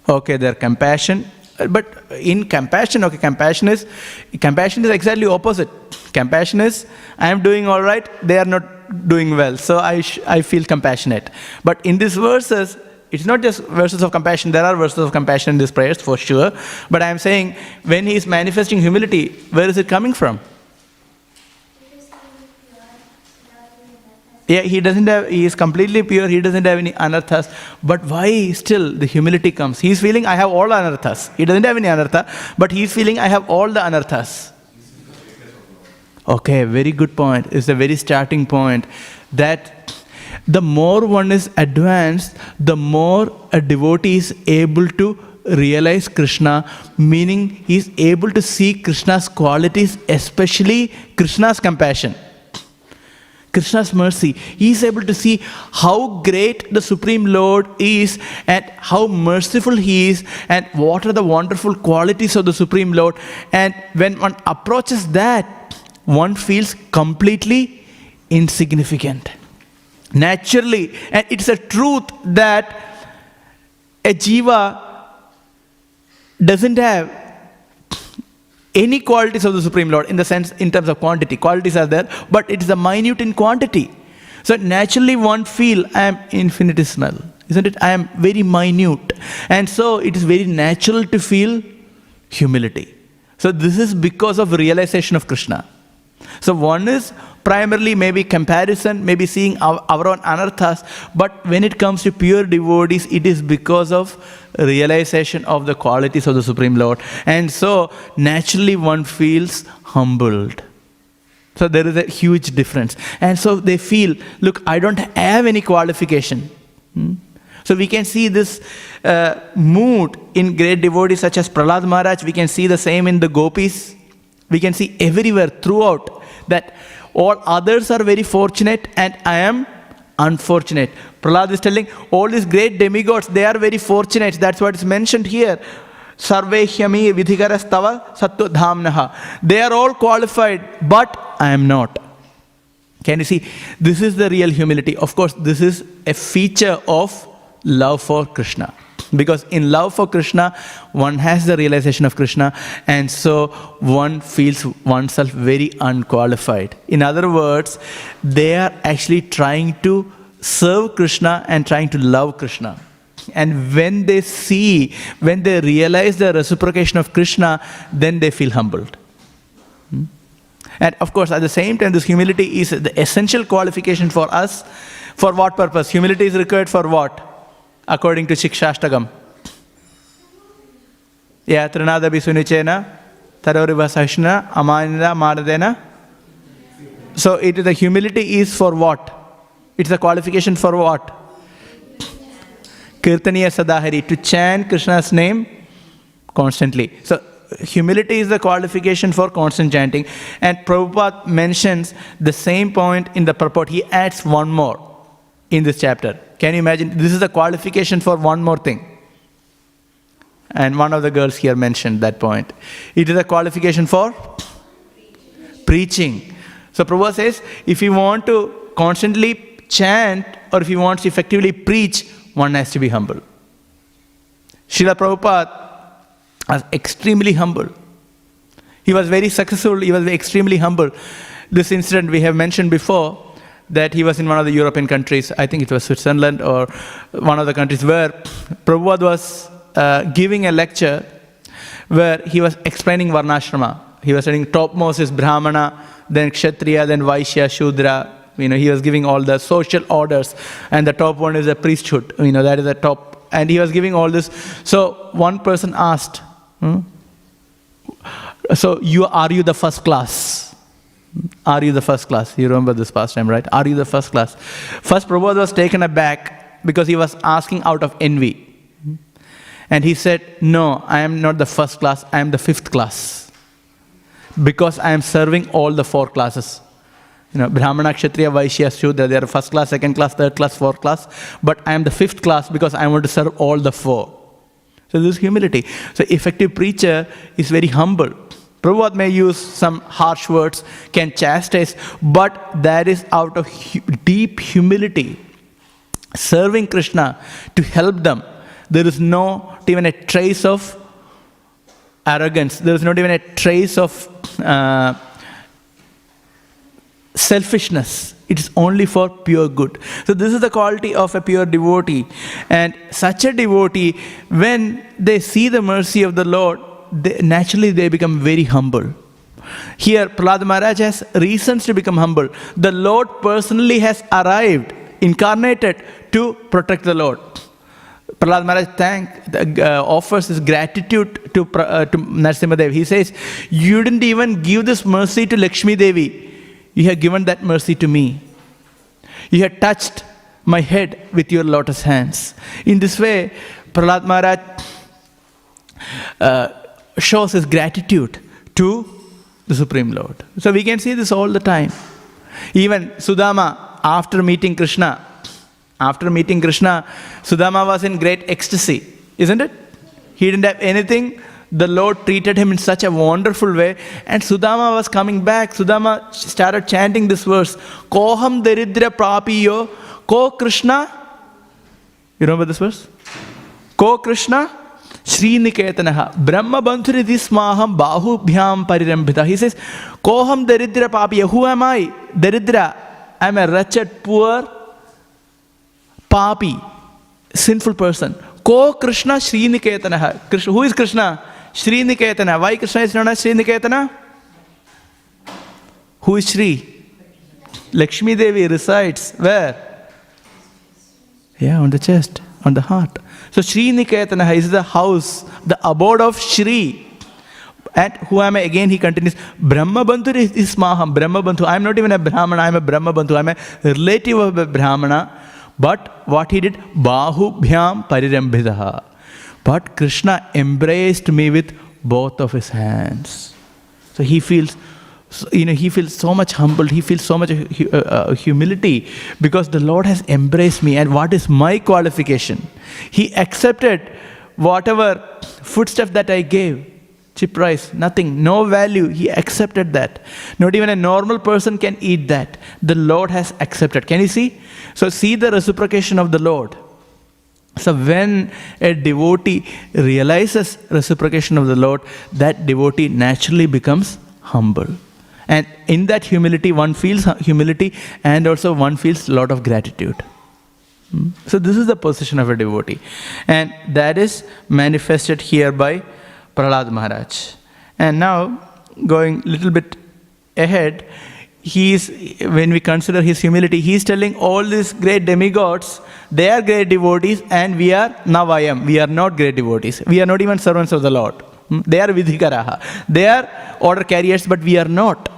Speaker 1: Okay, their compassion. But in compassion, okay, compassion is exactly opposite. Compassion is, I am doing all right, they are not doing well, so I feel compassionate. But in these verses, it's not just verses of compassion. There are verses of compassion in these prayers for sure. But I am saying, when he is manifesting humility, where is it coming from? Yeah, he is completely pure, he doesn't have any anarthas. But why still the humility comes? He's feeling, I have all the anarthas. He doesn't have any anartha, but he's feeling, I have all the anarthas. Okay, very good point. It's a very starting point. That the more one is advanced, the more a devotee is able to realize Krishna, meaning he is able to see Krishna's qualities, especially Krishna's compassion. Krishna's mercy. He is able to see how great the Supreme Lord is and how merciful He is and what are the wonderful qualities of the Supreme Lord. And when one approaches that, one feels completely insignificant. Naturally, and it's a truth that a jiva doesn't have any qualities of the Supreme Lord in the sense, in terms of quantity. Qualities are there, but it is a minute in quantity. So naturally one feel, I am infinitesimal, isn't it? I am very minute. And so it is very natural to feel humility. So this is because of realization of Krishna. So one is primarily maybe comparison, maybe seeing our own anarthas, but when it comes to pure devotees, it is because of realization of the qualities of the Supreme Lord. And so naturally one feels humbled. So there is a huge difference. And so they feel, look, I don't have any qualification. So we can see this mood in great devotees such as Prahlad Maharaj. We can see the same in the gopis. We can see everywhere throughout that all others are very fortunate and I am unfortunate. Prahlad is telling all these great demigods, they are very fortunate. That's what is mentioned here. Sarvehyami vidhikarastava sattva dhamnaha. They are all qualified, but I am not. Can you see? This is the real humility. Of course, this is a feature of love for Krishna. Because in love for Krishna, one has the realization of Krishna, and so one feels oneself very unqualified. In other words, they are actually trying to serve Krishna and trying to love Krishna. And when they realize the reciprocation of Krishna, then they feel humbled. And of course, at the same time, this humility is the essential qualification for us. For what purpose? Humility is required for what? According to Shikshastakam. Yeah, Trinada Bisunicena, Taroriva Sashna, Amanida Maradena. So the humility is for what? It's a qualification for what? Kirtaniya Sadahari, to chant Krishna's name constantly. So humility is the qualification for constant chanting. And Prabhupada mentions the same point in the purport. He adds one more in this chapter. Can you imagine? This is the qualification for one more thing. And one of the girls here mentioned that point. It is a qualification for preaching. So Prabhupada says, if you want to constantly chant or if you want to effectively preach, one has to be humble. Srila Prabhupada was extremely humble. He was very successful, he was extremely humble. This incident we have mentioned before, that he was in one of the European countries, I think it was Switzerland or one of the countries, where Prabhupada was giving a lecture where he was explaining Varnashrama. He was saying topmost is Brahmana, then Kshatriya, then Vaishya, Shudra. He was giving all the social orders, and the top one is a priesthood. That is the top. And he was giving all this. So one person asked, so are you the first class? Are you the first class? You remember this past time, right? Are you the first class? First, Prabhupada was taken aback because he was asking out of envy. And he said, no, I am not the first class, I am the fifth class. Because I am serving all the four classes. Brahmana, Kshatriya, Vaishya, Shudra, they are first class, second class, third class, fourth class. But I am the fifth class because I want to serve all the four. So this is humility. So effective preacher is very humble. Prabhupada may use some harsh words, can chastise, but that is out of deep humility. Serving Krishna to help them. There is not even a trace of arrogance. There is not even a trace of selfishness. It is only for pure good. So this is the quality of a pure devotee. And such a devotee, when they see the mercy of the Lord, naturally they become very humble. Here, Prahlad Maharaj has reasons to become humble. The Lord personally has arrived, incarnated to protect the Lord. Prahlad Maharaj offers his gratitude to Narasimha Dev. He says, you didn't even give this mercy to Lakshmi Devi. You have given that mercy to me. You have touched my head with your lotus hands. In this way, Prahlad Maharaj shows his gratitude to the Supreme Lord. So we can see this all the time. Even Sudama, after meeting Krishna, Sudama was in great ecstasy, isn't it? He didn't have anything. The Lord treated him in such a wonderful way. And Sudama was coming back. Sudama started chanting this verse. Koham daridra prapiyo, ko Krishna. You remember this verse? Ko Krishna, Śrīniketanaha, Brahma bandhuriti smaham bahubhyam parirambhita. He says, Koham daridra papiyo. Who am I? Daridra. I am a wretched, poor, papi, sinful person. Ko Krishna Śrīniketanaha. Krishna, who is Krishna? Śrīniketana. Why Krishna is known as Śrīniketana? Who is Shri? Lakshmi Devi resides where? Yeah, on the chest, on the heart. So Śrīniketana is the house, the abode of Shri. And who am I? Again he continues, Brahma Bandhu is Maham. Brahma Bandhu. I am not even a Brahmana, I am a Brahma Bandhu. I am a relative of a Brahmana. But what he did? Bahubhyam parirambhidaha. But Krishna embraced me with both of his hands. So he feels, he feels so much humbled. He feels so much humility because the Lord has embraced me. And what is my qualification? He accepted whatever foodstuff that I gave. Cheap price, nothing, no value. He accepted that. Not even a normal person can eat that. The Lord has accepted. Can you see? So see the reciprocation of the Lord. So when a devotee realizes reciprocation of the Lord, that devotee naturally becomes humble. And in that humility, one feels humility and also one feels a lot of gratitude. So this is the position of a devotee. And that is manifested here by Prahlad Maharaj. And now, going a little bit ahead, when we consider his humility, he is telling all these great demigods, they are great devotees and we are Navayam. We are not great devotees. We are not even servants of the Lord. They are Vidhikaraha. They are order carriers, but we are not.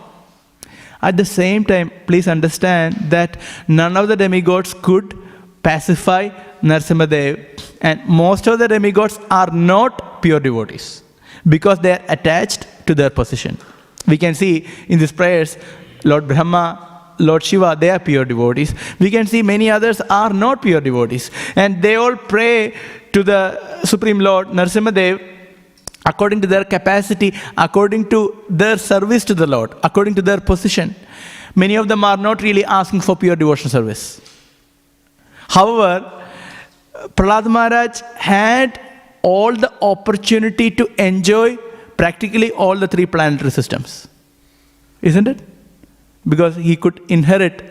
Speaker 1: At the same time, please understand that none of the demigods could pacify Narasimha Dev, and most of the demigods are not pure devotees because they are attached to their position. We can see in these prayers, Lord Brahma, Lord Shiva, they are pure devotees. We can see many others are not pure devotees. And they all pray to the Supreme Lord, Narasimha Dev, according to their capacity, according to their service to the Lord, according to their position. Many of them are not really asking for pure devotion service. However, Prahlad Maharaj had all the opportunity to enjoy practically all the three planetary systems. Isn't it? Because he could inherit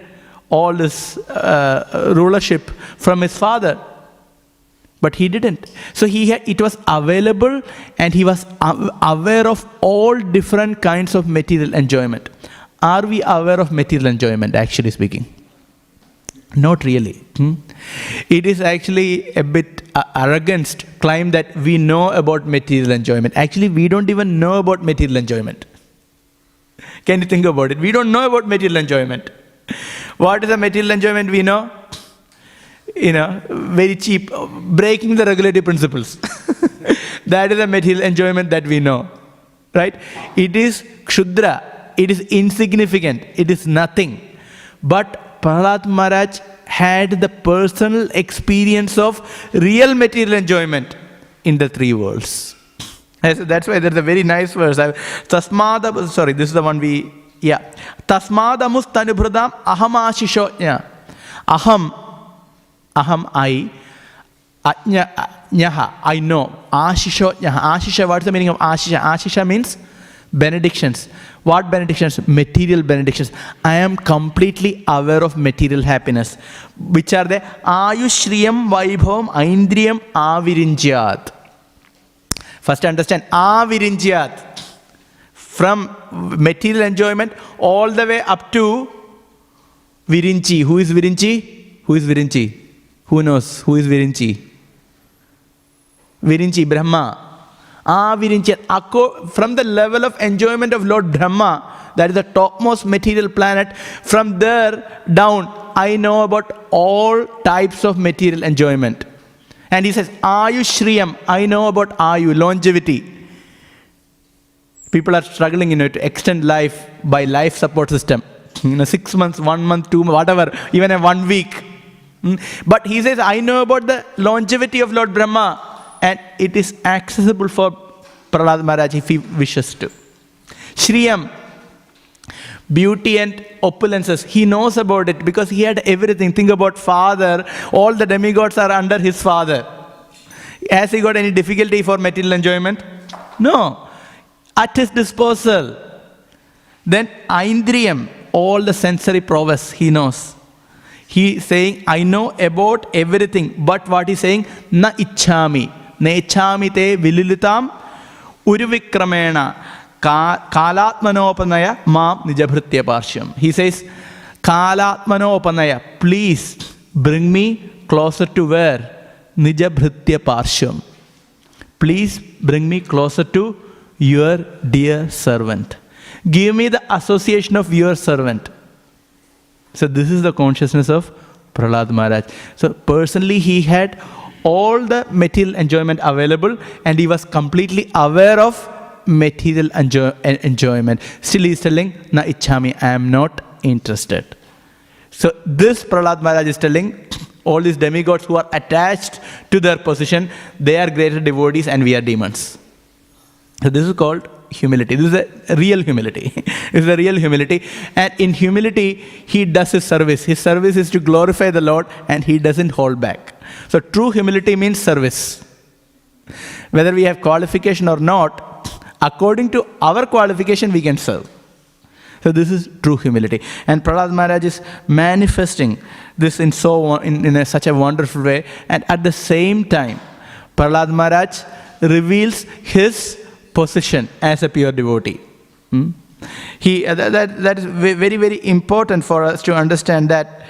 Speaker 1: all this rulership from his father. But he didn't. So it was available and he was aware of all different kinds of material enjoyment. Are we aware of material enjoyment, actually speaking? Not really. It is actually a bit arrogant to claim that we know about material enjoyment. Actually, we don't even know about material enjoyment. Can you think about it? We don't know about material enjoyment. What is a material enjoyment we know? Very cheap, breaking the regulatory principles. That is a material enjoyment that we know. Right? It is kshudra. It is insignificant. It is nothing. But Prahlad Maharaj had the personal experience of real material enjoyment in the three worlds. That's why there's a very nice verse. This is the one Tasmadamus tanubhradam aham ashisho. Aham, I. Nyaha, I know. Ashisho Nyaha. Ashisha, what's the meaning of Ashisha? Ashisha means benedictions. What benedictions? Material benedictions. I am completely aware of material happiness. Which are they? Ayushriyam Vaibhavam Aindriyam Avirinjyat. First understand, Avirinjyat. From material enjoyment all the way up to Virinchi. Who is Virinchi? Who is Virinchi? Who knows? Who is Virinchi? Virinchi, Brahma. Virinchi. From the level of enjoyment of Lord Brahma, that is the topmost material planet, from there down, I know about all types of material enjoyment. And he says, Ayushriyam, I know about Ayu, longevity. People are struggling, to extend life by life support system. 6 months, 1 month, 2 months, whatever, even a 1 week. But he says, I know about the longevity of Lord Brahma. And it is accessible for Prahlad Maharaj if he wishes to. Shriyam, beauty and opulences, he knows about it because he had everything. Think about father, all the demigods are under his father. Has he got any difficulty for material enjoyment? No. At his disposal. Then Aindriyam, all the sensory prowess, he knows. He is saying, I know about everything. But what he is saying, na ichchami. Nechamite vililitam uruvikramena kalatmanopanaya mam nijabhritya parshyam. He says, kalatmanopanaya, please bring me closer to where? Nijabhritya parshyam. Please bring me closer to your dear servant. Give me the association of your servant. So this is the consciousness of Prahlad Maharaj. So personally he had all the material enjoyment available and he was completely aware of material enjoyment. Still he is telling, na ichchami, I am not interested. So this Prahlad Maharaj is telling all these demigods who are attached to their position, they are greater devotees and we are demons. So this is called humility. This is a real humility. This is a real humility. And in humility, he does his service. His service is to glorify the Lord and he doesn't hold back. So true humility means service. Whether we have qualification or not, according to our qualification, we can serve. So this is true humility. And Prahlad Maharaj is manifesting this in such a wonderful way. And at the same time, Prahlad Maharaj reveals his position as a pure devotee. That is very, very important for us to understand that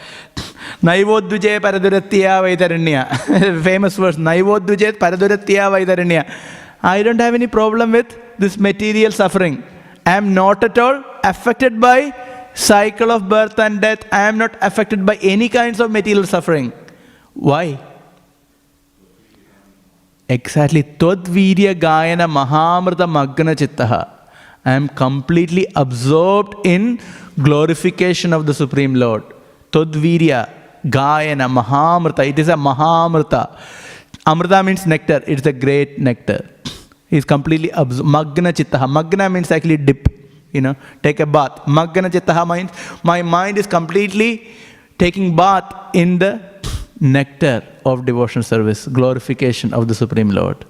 Speaker 1: Naivodvije Paraduratya Vaitaranya. Famous verse, Naivodvije Paraduratya Vaitaranya. I don't have any problem with this material suffering. I am not at all affected by cycle of birth and death. I am not affected by any kinds of material suffering. Why? Exactly. Tadvirya Gayana Mahamrita Magna Chittaha. I am completely absorbed in glorification of the Supreme Lord. Tadvirya Gayana Mahamrita. It is a Mahamrita. Amrita means nectar. It is a great nectar. He is completely absorbed. Magna Chittaha. Magna means actually dip. Take a bath. Magna Chittaha means my mind is completely taking bath in the nectar of devotional service, glorification of the Supreme Lord.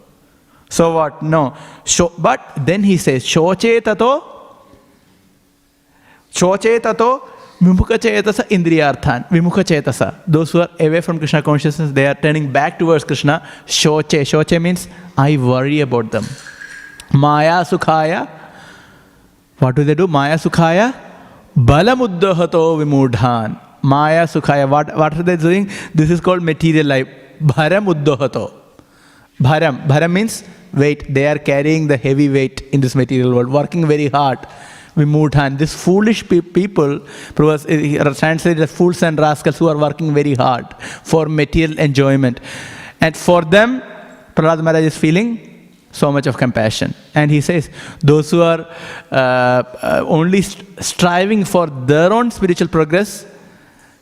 Speaker 1: So what? No. But then he says, Shoche tato vimukha chetasa indriyarthan. Vimukha chetasa. Those who are away from Krishna consciousness, they are turning back towards Krishna. Shoche. Shoche means I worry about them. Maya sukhaya. What do they do? Maya sukhaya balamuddhato vimudhan. Maya sukhaya. What are they doing? This is called material life. Bharam uddhato. Bharam means weight. They are carrying the heavy weight in this material world, working very hard. Vimudhan. These foolish people, translated as fools and rascals who are working very hard for material enjoyment. And for them, Prahlad Maharaj is feeling so much of compassion. And he says, those who are only striving for their own spiritual progress,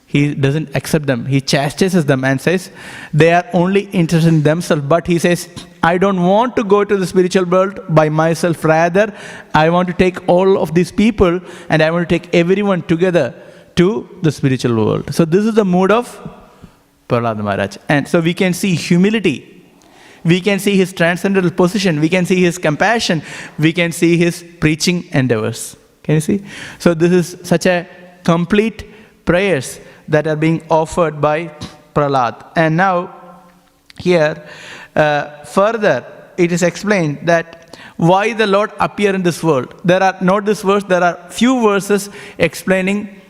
Speaker 1: he doesn't accept them. He chastises them and says, they are only interested in themselves. But he says, I don't want to go to the spiritual world by myself. Rather, I want to take all of these people and I want to take everyone together to the spiritual world. So this is the mood of Prahlad Maharaj. And so we can see humility. We can see his transcendental position. We can see his compassion. We can see his preaching endeavors. Can you see? So this is such a complete prayers that are being offered by Prahlad. And now here further it is explained that why the Lord appear in this world. There are not this verse, there are few verses explaining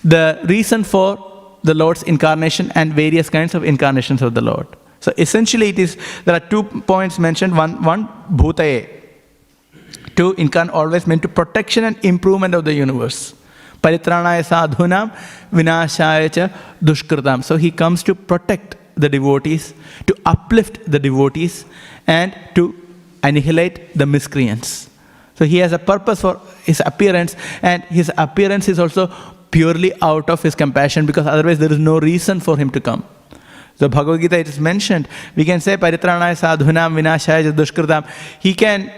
Speaker 1: the reason for the Lord's incarnation and various kinds of incarnations of the Lord. So essentially there are 2 points mentioned. One bhutaye. 2 always meant to protection and improvement of the universe. Paritranaya sadhunam vinashaya cha dushkritam. So he comes to protect the devotees, to uplift the devotees, and to annihilate the miscreants. So he has a purpose for his appearance, and his appearance is also purely out of his compassion, because otherwise there is no reason for him to come. So Bhagavad Gita, it is mentioned, we can say Paritranaya sadhunam vinashaya dushkritam. He can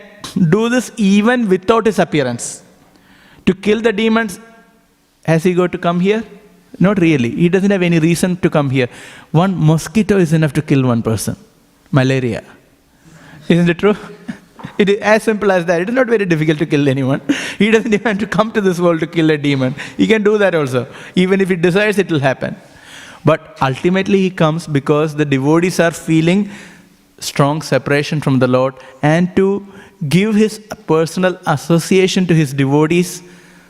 Speaker 1: do this even without his appearance. To kill the demons, has he got to come here? Not really. He doesn't have any reason to come here. One mosquito is enough to kill one person. Malaria. Isn't it true? It is as simple as that. It is not very difficult to kill anyone. He doesn't even have to come to this world to kill a demon. He can do that also. Even if he decides, it will happen. But ultimately he comes because the devotees are feeling strong separation from the Lord, and to give his personal association to his devotees,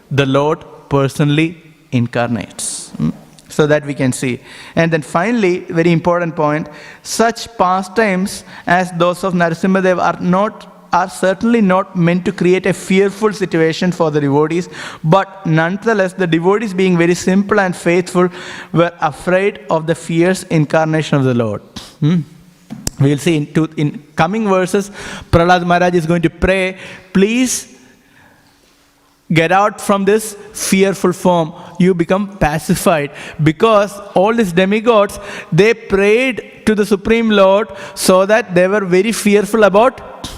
Speaker 1: the Lord personally incarnates. So that we can see. And then finally, very important point, such pastimes as those of Narasimhadev are certainly not meant to create a fearful situation for the devotees, but nonetheless the devotees, being very simple and faithful, were afraid of the fierce incarnation of the Lord. We will see in coming verses, Prahlad Maharaj is going to pray, please get out from this fearful form. You become pacified. Because all these demigods, they prayed to the Supreme Lord so that they were very fearful about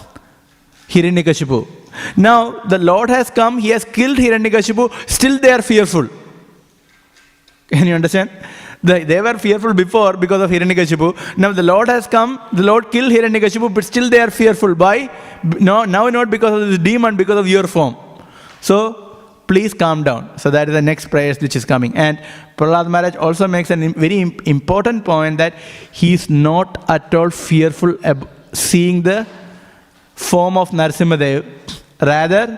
Speaker 1: Hiranyakashipu. Now the Lord has come, he has killed Hiranyakashipu, still they are fearful. Can you understand? They were fearful before because of Hiranyakashipu. Now the Lord has come, the Lord killed Hiranyakashipu, but still they are fearful. Now not because of this demon, because of your form. So please calm down. So that is the next prayers which is coming. And Prahlad Maharaj also makes a very important point, that he is not at all fearful seeing the form of Narasimhadev. Rather,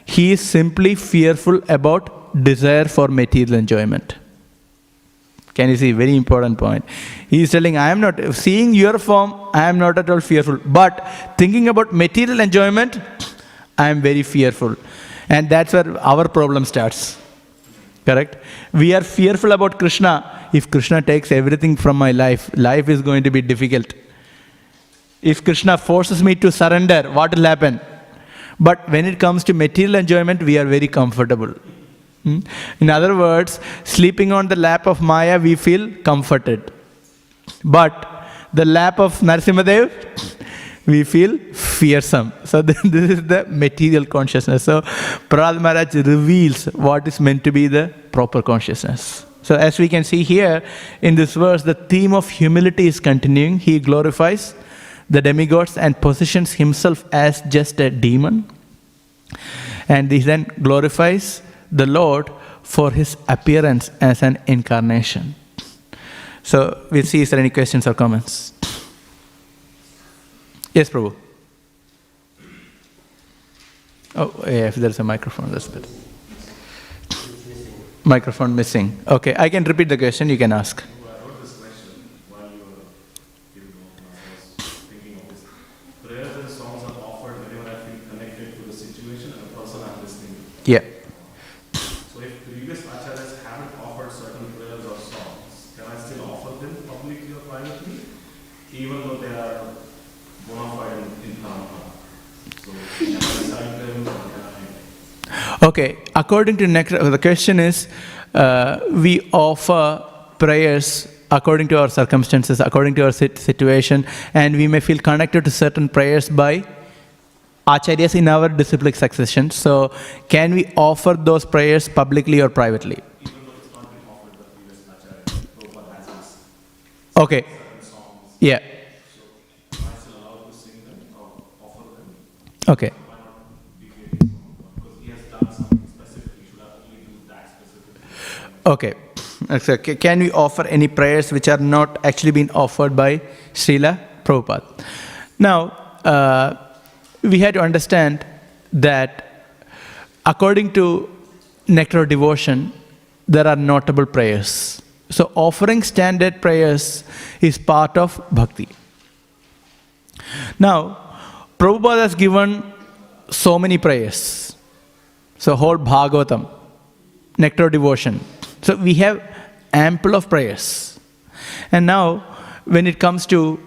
Speaker 1: he is simply fearful about desire for material enjoyment. Can you see? Very important point. He is telling, I am not, seeing your form, I am not at all fearful. But thinking about material enjoyment, I am very fearful. And that's where our problem starts. Correct? We are fearful about Krishna. If Krishna takes everything from my life, life is going to be difficult. If Krishna forces me to surrender, what will happen? But when it comes to material enjoyment, we are very comfortable. In other words, sleeping on the lap of Maya, we feel comforted. But the lap of Narasimhadev, we feel fearsome. So this is the material consciousness. So Prahlad Maharaj reveals what is meant to be the proper consciousness. So as we can see here in this verse, the theme of humility is continuing. He glorifies the demigods and positions himself as just a demon. And he then glorifies the Lord for his appearance as an incarnation. So we'll see, is there any questions or comments? Yes, Prabhu. Oh, yeah, if there's a microphone, that's better. Microphone missing. Okay, I can repeat the question, you can ask.
Speaker 4: I wrote this question while you were giving off. I was thinking of this. Prayers and songs are offered whenever I feel connected to the situation and the person I'm listening to.
Speaker 1: Yeah.
Speaker 4: So if previous acharyas haven't offered certain prayers or songs, can I still offer them publicly or privately, even though they are bona fide in Dhamma? So can I recite them or can I?
Speaker 1: Okay, according to the question is, we offer prayers according to our circumstances, according to our situation, and we may feel connected to certain prayers by acharyas in our disciplic succession. So can we offer those prayers publicly or privately?
Speaker 4: Even though it's not been offered the previous acharya, Prabhupada has this.
Speaker 1: Okay.
Speaker 4: certain songs.
Speaker 1: Yeah.
Speaker 4: So am I still allowed to sing them or offer them?
Speaker 1: Okay.
Speaker 4: Why not deviate his own? Because he has done something specific, he should have only do that specific.
Speaker 1: Okay. So, can we offer any prayers which are not actually being offered by Srila Prabhupada? Now, we had to understand that according to Nectar of Devotion, there are notable prayers. So offering standard prayers is part of bhakti. Now, Prabhupada has given so many prayers. So whole Bhagavatam, Nectar of Devotion. So we have ample of prayers. And now, when it comes to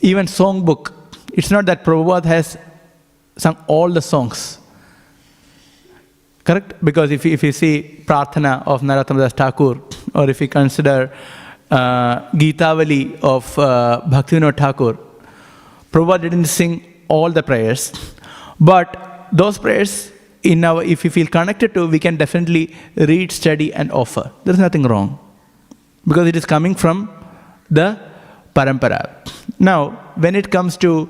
Speaker 1: even songbook, it's not that Prabhupada has sung all the songs. Correct? Because if you see Prarthana of Narottam Das Thakur, or if you consider Gitavali of Bhaktivinoda Thakur, Prabhupada didn't sing all the prayers. But those prayers, if you feel connected to, we can definitely read, study, and offer. There's nothing wrong. Because it is coming from the parampara. Now, when it comes to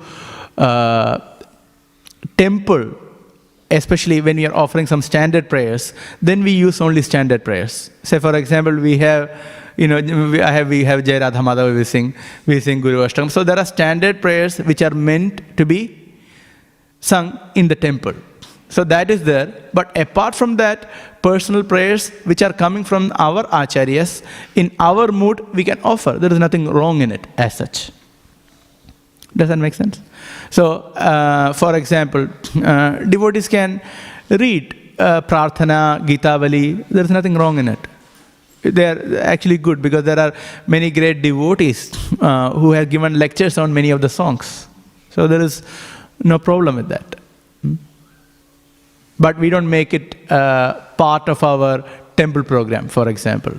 Speaker 1: temple, especially when we are offering some standard prayers, then we use only standard prayers. Say, for example, we have Jai Radha Madhava, we sing Guru Ashtakam. So there are standard prayers which are meant to be sung in the temple. So that is there. But apart from that, personal prayers which are coming from our acharyas, in our mood, we can offer. There is nothing wrong in it as such. Does that make sense? So, for example, devotees can read Prarthana, Gitavali. There is nothing wrong in it. They are actually good because there are many great devotees who have given lectures on many of the songs. So there is no problem with that. But we don't make it part of our temple program, for example.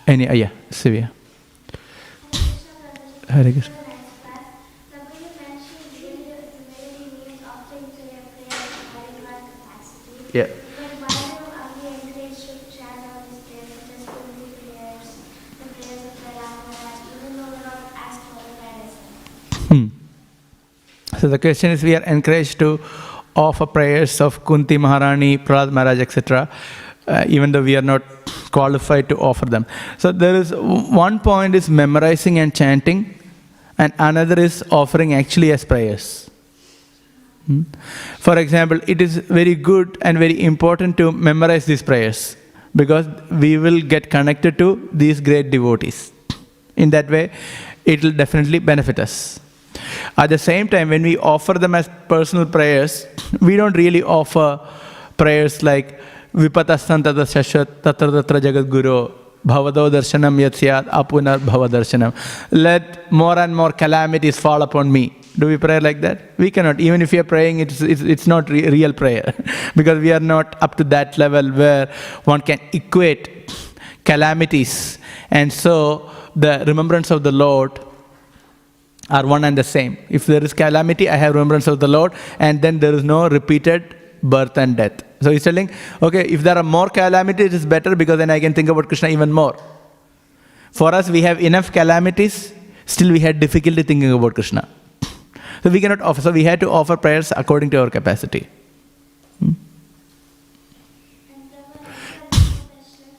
Speaker 1: Yeah, Sivya. Hare Krishna. Yeah.
Speaker 3: But why do we encourage to chant all these prayers, such as Kundi prayers, the prayers of Prahlad, even though we're not asked for the prayers?
Speaker 1: So the question is, we are encouraged to offer prayers of Kunti Maharani, Prahlad Maharaj, etc., even though we are not qualified to offer them. So there is one point is memorizing and chanting, and another is offering actually as prayers. For example, it is very good and very important to memorize these prayers because we will get connected to these great devotees. In that way, it will definitely benefit us. At the same time, when we offer them as personal prayers, we don't really offer prayers like Vipatasantata Shashvat Tatra Tatra Jagat Guru Bhavado Darshanam Yatsyat Apunar Bhava Darshanam. Let more and more calamities fall upon me. Do we pray like that? We cannot. Even if we are praying, it's not real prayer because we are not up to that level where one can equate calamities. And so the remembrance of the Lord are one and the same. If there is calamity, I have remembrance of the Lord, and then there is no repeated birth and death. So he's telling, okay, if there are more calamities, it is better because then I can think about Krishna even more. For us, we have enough calamities, still we had difficulty thinking about Krishna. So we cannot offer. So we had to offer prayers according to our capacity.
Speaker 3: And question,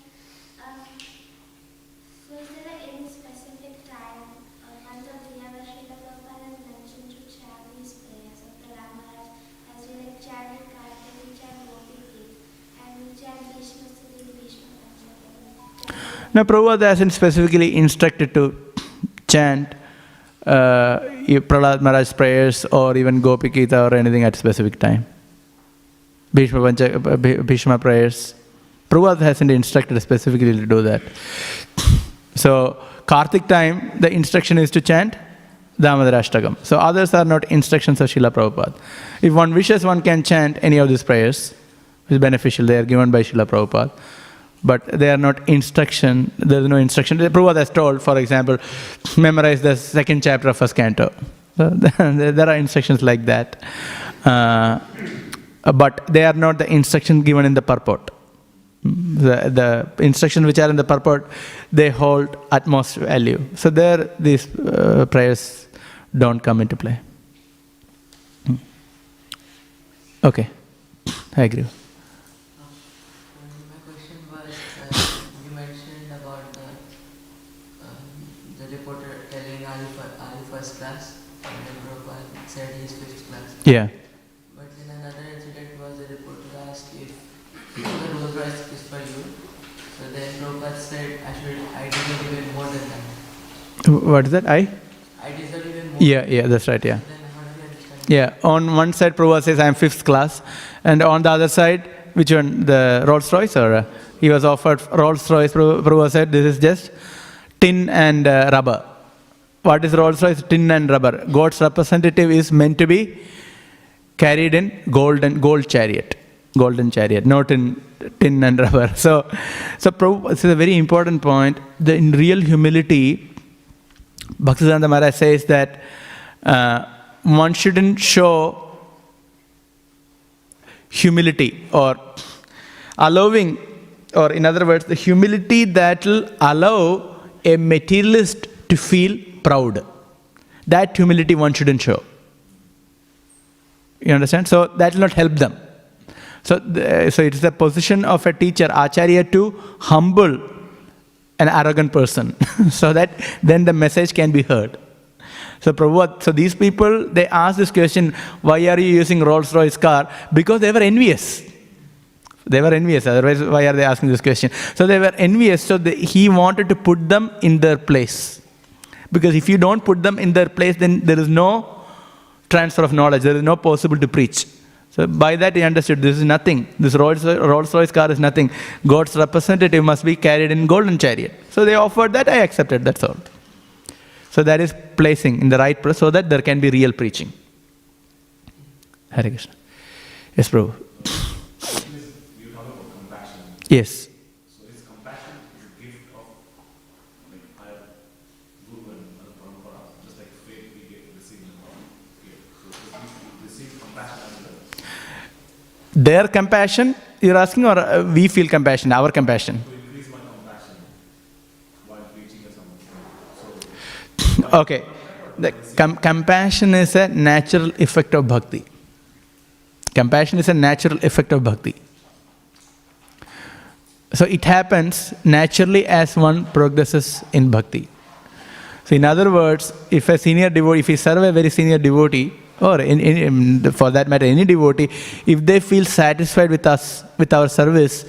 Speaker 3: so is there any specific time or month of the year where Srila Prabhupada has mentioned to chant these prayers of the Maharaj, as we like chanted Kartik, we chant Gopi, and we chant Bhishma Stuti, Bhishma Panchakam?
Speaker 1: Now Prabhupada hasn't specifically instructed to chant Prahlad Maharaj's prayers or even Gopi Gita or anything at a specific time. Bhishma prayers. Prabhupada hasn't instructed specifically to do that. So, Kartik time, the instruction is to chant Damodara Ashtakam. So, others are not instructions of Srila Prabhupada. If one wishes, one can chant any of these prayers. It's beneficial. They are given by Srila Prabhupada. But they are not instruction. There is no instruction. Prabhupada has told, for example, memorize the second chapter of first canto. So there are instructions like that. but they are not the instruction given in the purport. The instructions which are in the purport, they hold utmost value. So there, these prayers don't come into play. Okay, I agree.
Speaker 5: My question was, you mentioned about the reporter telling are you first class, and then Prabhupada said he's fifth class.
Speaker 1: Yeah.
Speaker 5: But in another incident was the reporter asked if the Rolls Royce is for you. So then Prabhupada said I deserve even more than that.
Speaker 1: What is that? I
Speaker 5: deserve even more.
Speaker 1: Yeah, that's right, yeah.
Speaker 5: So then how do you understand?
Speaker 1: Yeah, on one side Prabhupada says I am fifth class, and on the other side, which one, the Rolls Royce, or he was offered Rolls Royce, Prabhupada said this is just tin and rubber. What is Rolls Royce? Tin and rubber. God's representative is meant to be carried in golden chariot, not in tin and rubber. So Prabhupada, this is a very important point. In real humility, Bhaktivedanta Maharaj says that one shouldn't show humility or allowing, or in other words, the humility that will allow a materialist to feel proud. That humility one shouldn't show. You understand? So that will not help them. So it is the position of a teacher, Acharya, to humble an arrogant person so that then the message can be heard. So Prabhupada, so these people, they ask this question, why are you using Rolls-Royce car? Because they were envious. They were envious, otherwise why are they asking this question? So they were envious, so he wanted to put them in their place. Because if you don't put them in their place, then there is no transfer of knowledge, there is no possible to preach. So by that he understood, this is nothing. This Rolls-Royce car is nothing. God's representative must be carried in golden chariot. So they offered that, I accepted, that's all. So that is placing in the right place so that there can be real preaching. Hare Krishna. Yes, Prabhu.
Speaker 4: You talk about compassion.
Speaker 1: Yes.
Speaker 4: So is compassion a gift of like higher Guru and Prabhupada, just like faith we get received from gift. So we receive compassion as well.
Speaker 1: Their compassion, you're asking, or we feel compassion, our compassion?
Speaker 4: To increase my compassion while preaching or something.
Speaker 1: Okay. The compassion is a natural effect of bhakti. Compassion is a natural effect of bhakti. So it happens naturally as one progresses in bhakti. So in other words, if a senior devotee, if we serve a very senior devotee, or for that matter any devotee, if they feel satisfied with us, with our service,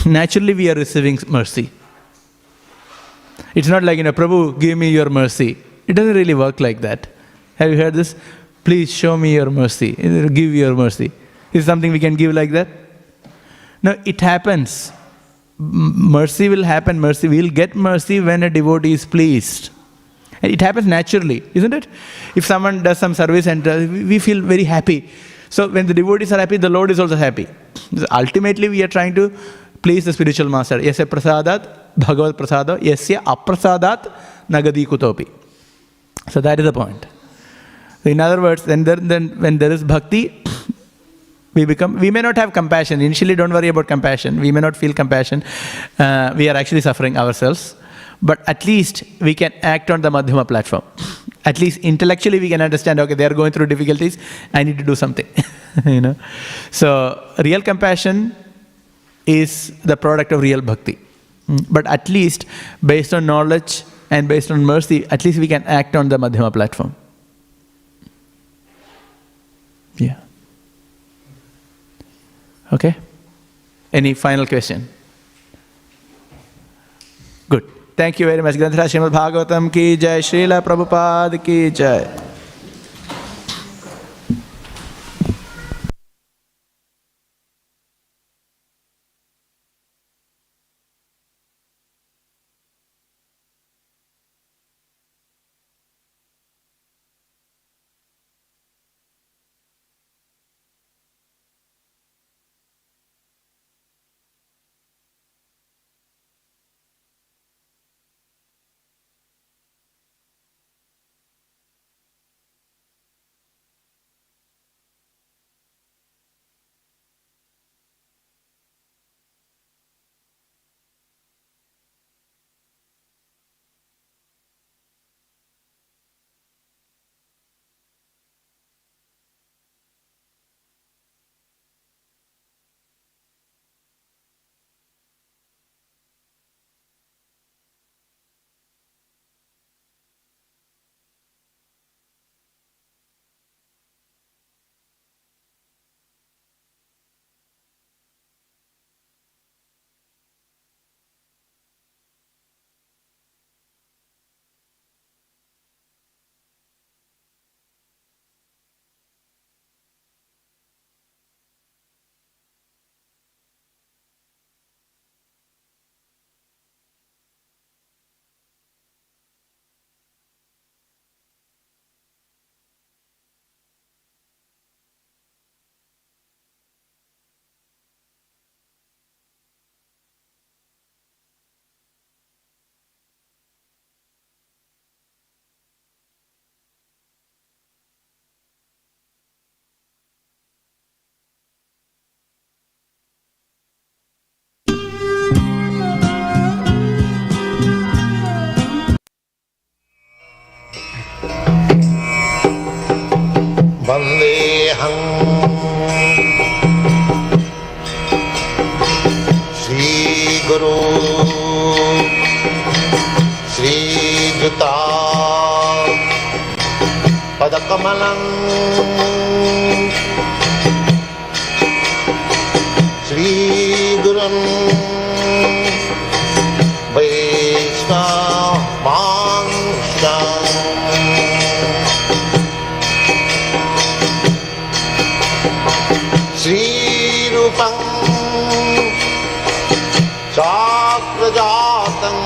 Speaker 1: naturally we are receiving mercy. It's not like, Prabhu, give me your mercy. It doesn't really work like that. Have you heard this? Please show me your mercy. Give your mercy. Is something we can give like that? No, it happens. Mercy will happen. Mercy, we'll get mercy when a devotee is pleased. And it happens naturally, isn't it? If someone does some service and we feel very happy. So when the devotees are happy, the Lord is also happy. So ultimately, we are trying to please the spiritual master. Yasya prasadat bhagavad prasada, yasya aprasadat nagadi kutopi. So that is the point. So in other words, then when there is bhakti, we may not have compassion. Initially, don't worry about compassion. We may not feel compassion. We are actually suffering ourselves. But at least we can act on the Madhyama platform. At least intellectually we can understand, okay, they are going through difficulties, I need to do something. So real compassion is the product of real bhakti. But at least based on knowledge and based on mercy, at least we can act on the Madhyama platform. Yeah. Okay? Any final question? Good. Thank you very much. Granthara Śrīmad Bhāgavatam ki jai, Srila Prabhupada ki jai.
Speaker 6: Guru Sri Juta Padakamalam Sri Gurun Vaishnavamsam Sri Rupam Sakrajatam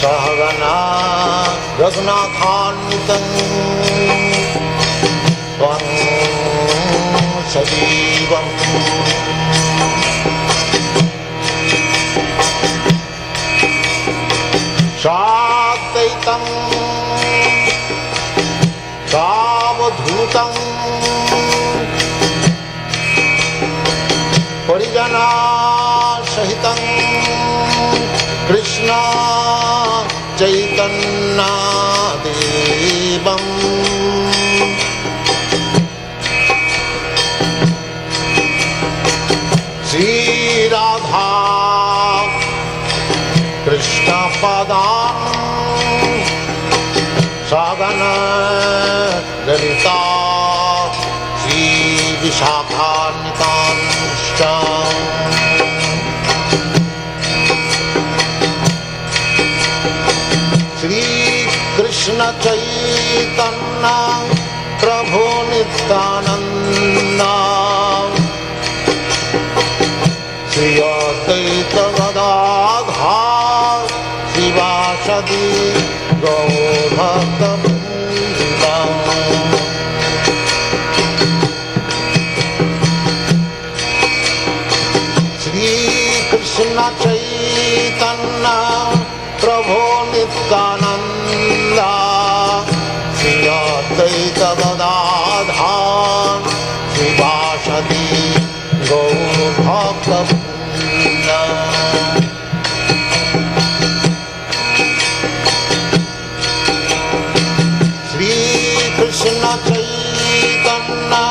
Speaker 6: Sahagana Raghunathanvitam Tvam Sajivam Shadaitam Savadhutam Parijana Sahitam Krishna Chaitanya Devam Sri Radha Krishna Padam Sagana Lalita Sri Vishakhanitanscha Sri Krishna Chaitanya Prabhu Nityananda Sri Advaita Gadadhar Sivasadi Gaur-Bhakta-Vrinda Sri Krishna Chaitanya Prabhu Nityananda Sri Advaita Gadadhar Sivasadi Gaur-Bhakta-Vrinda Krishna Chaitanya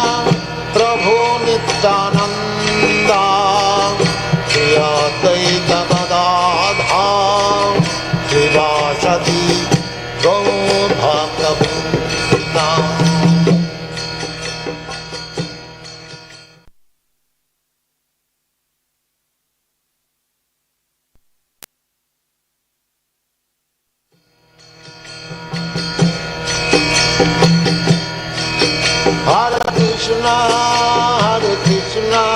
Speaker 6: Prabhu Nityananda Sri Advaita Gadadhar Sivasadi Gaur-Bhakta-Vrinda Hare Krishna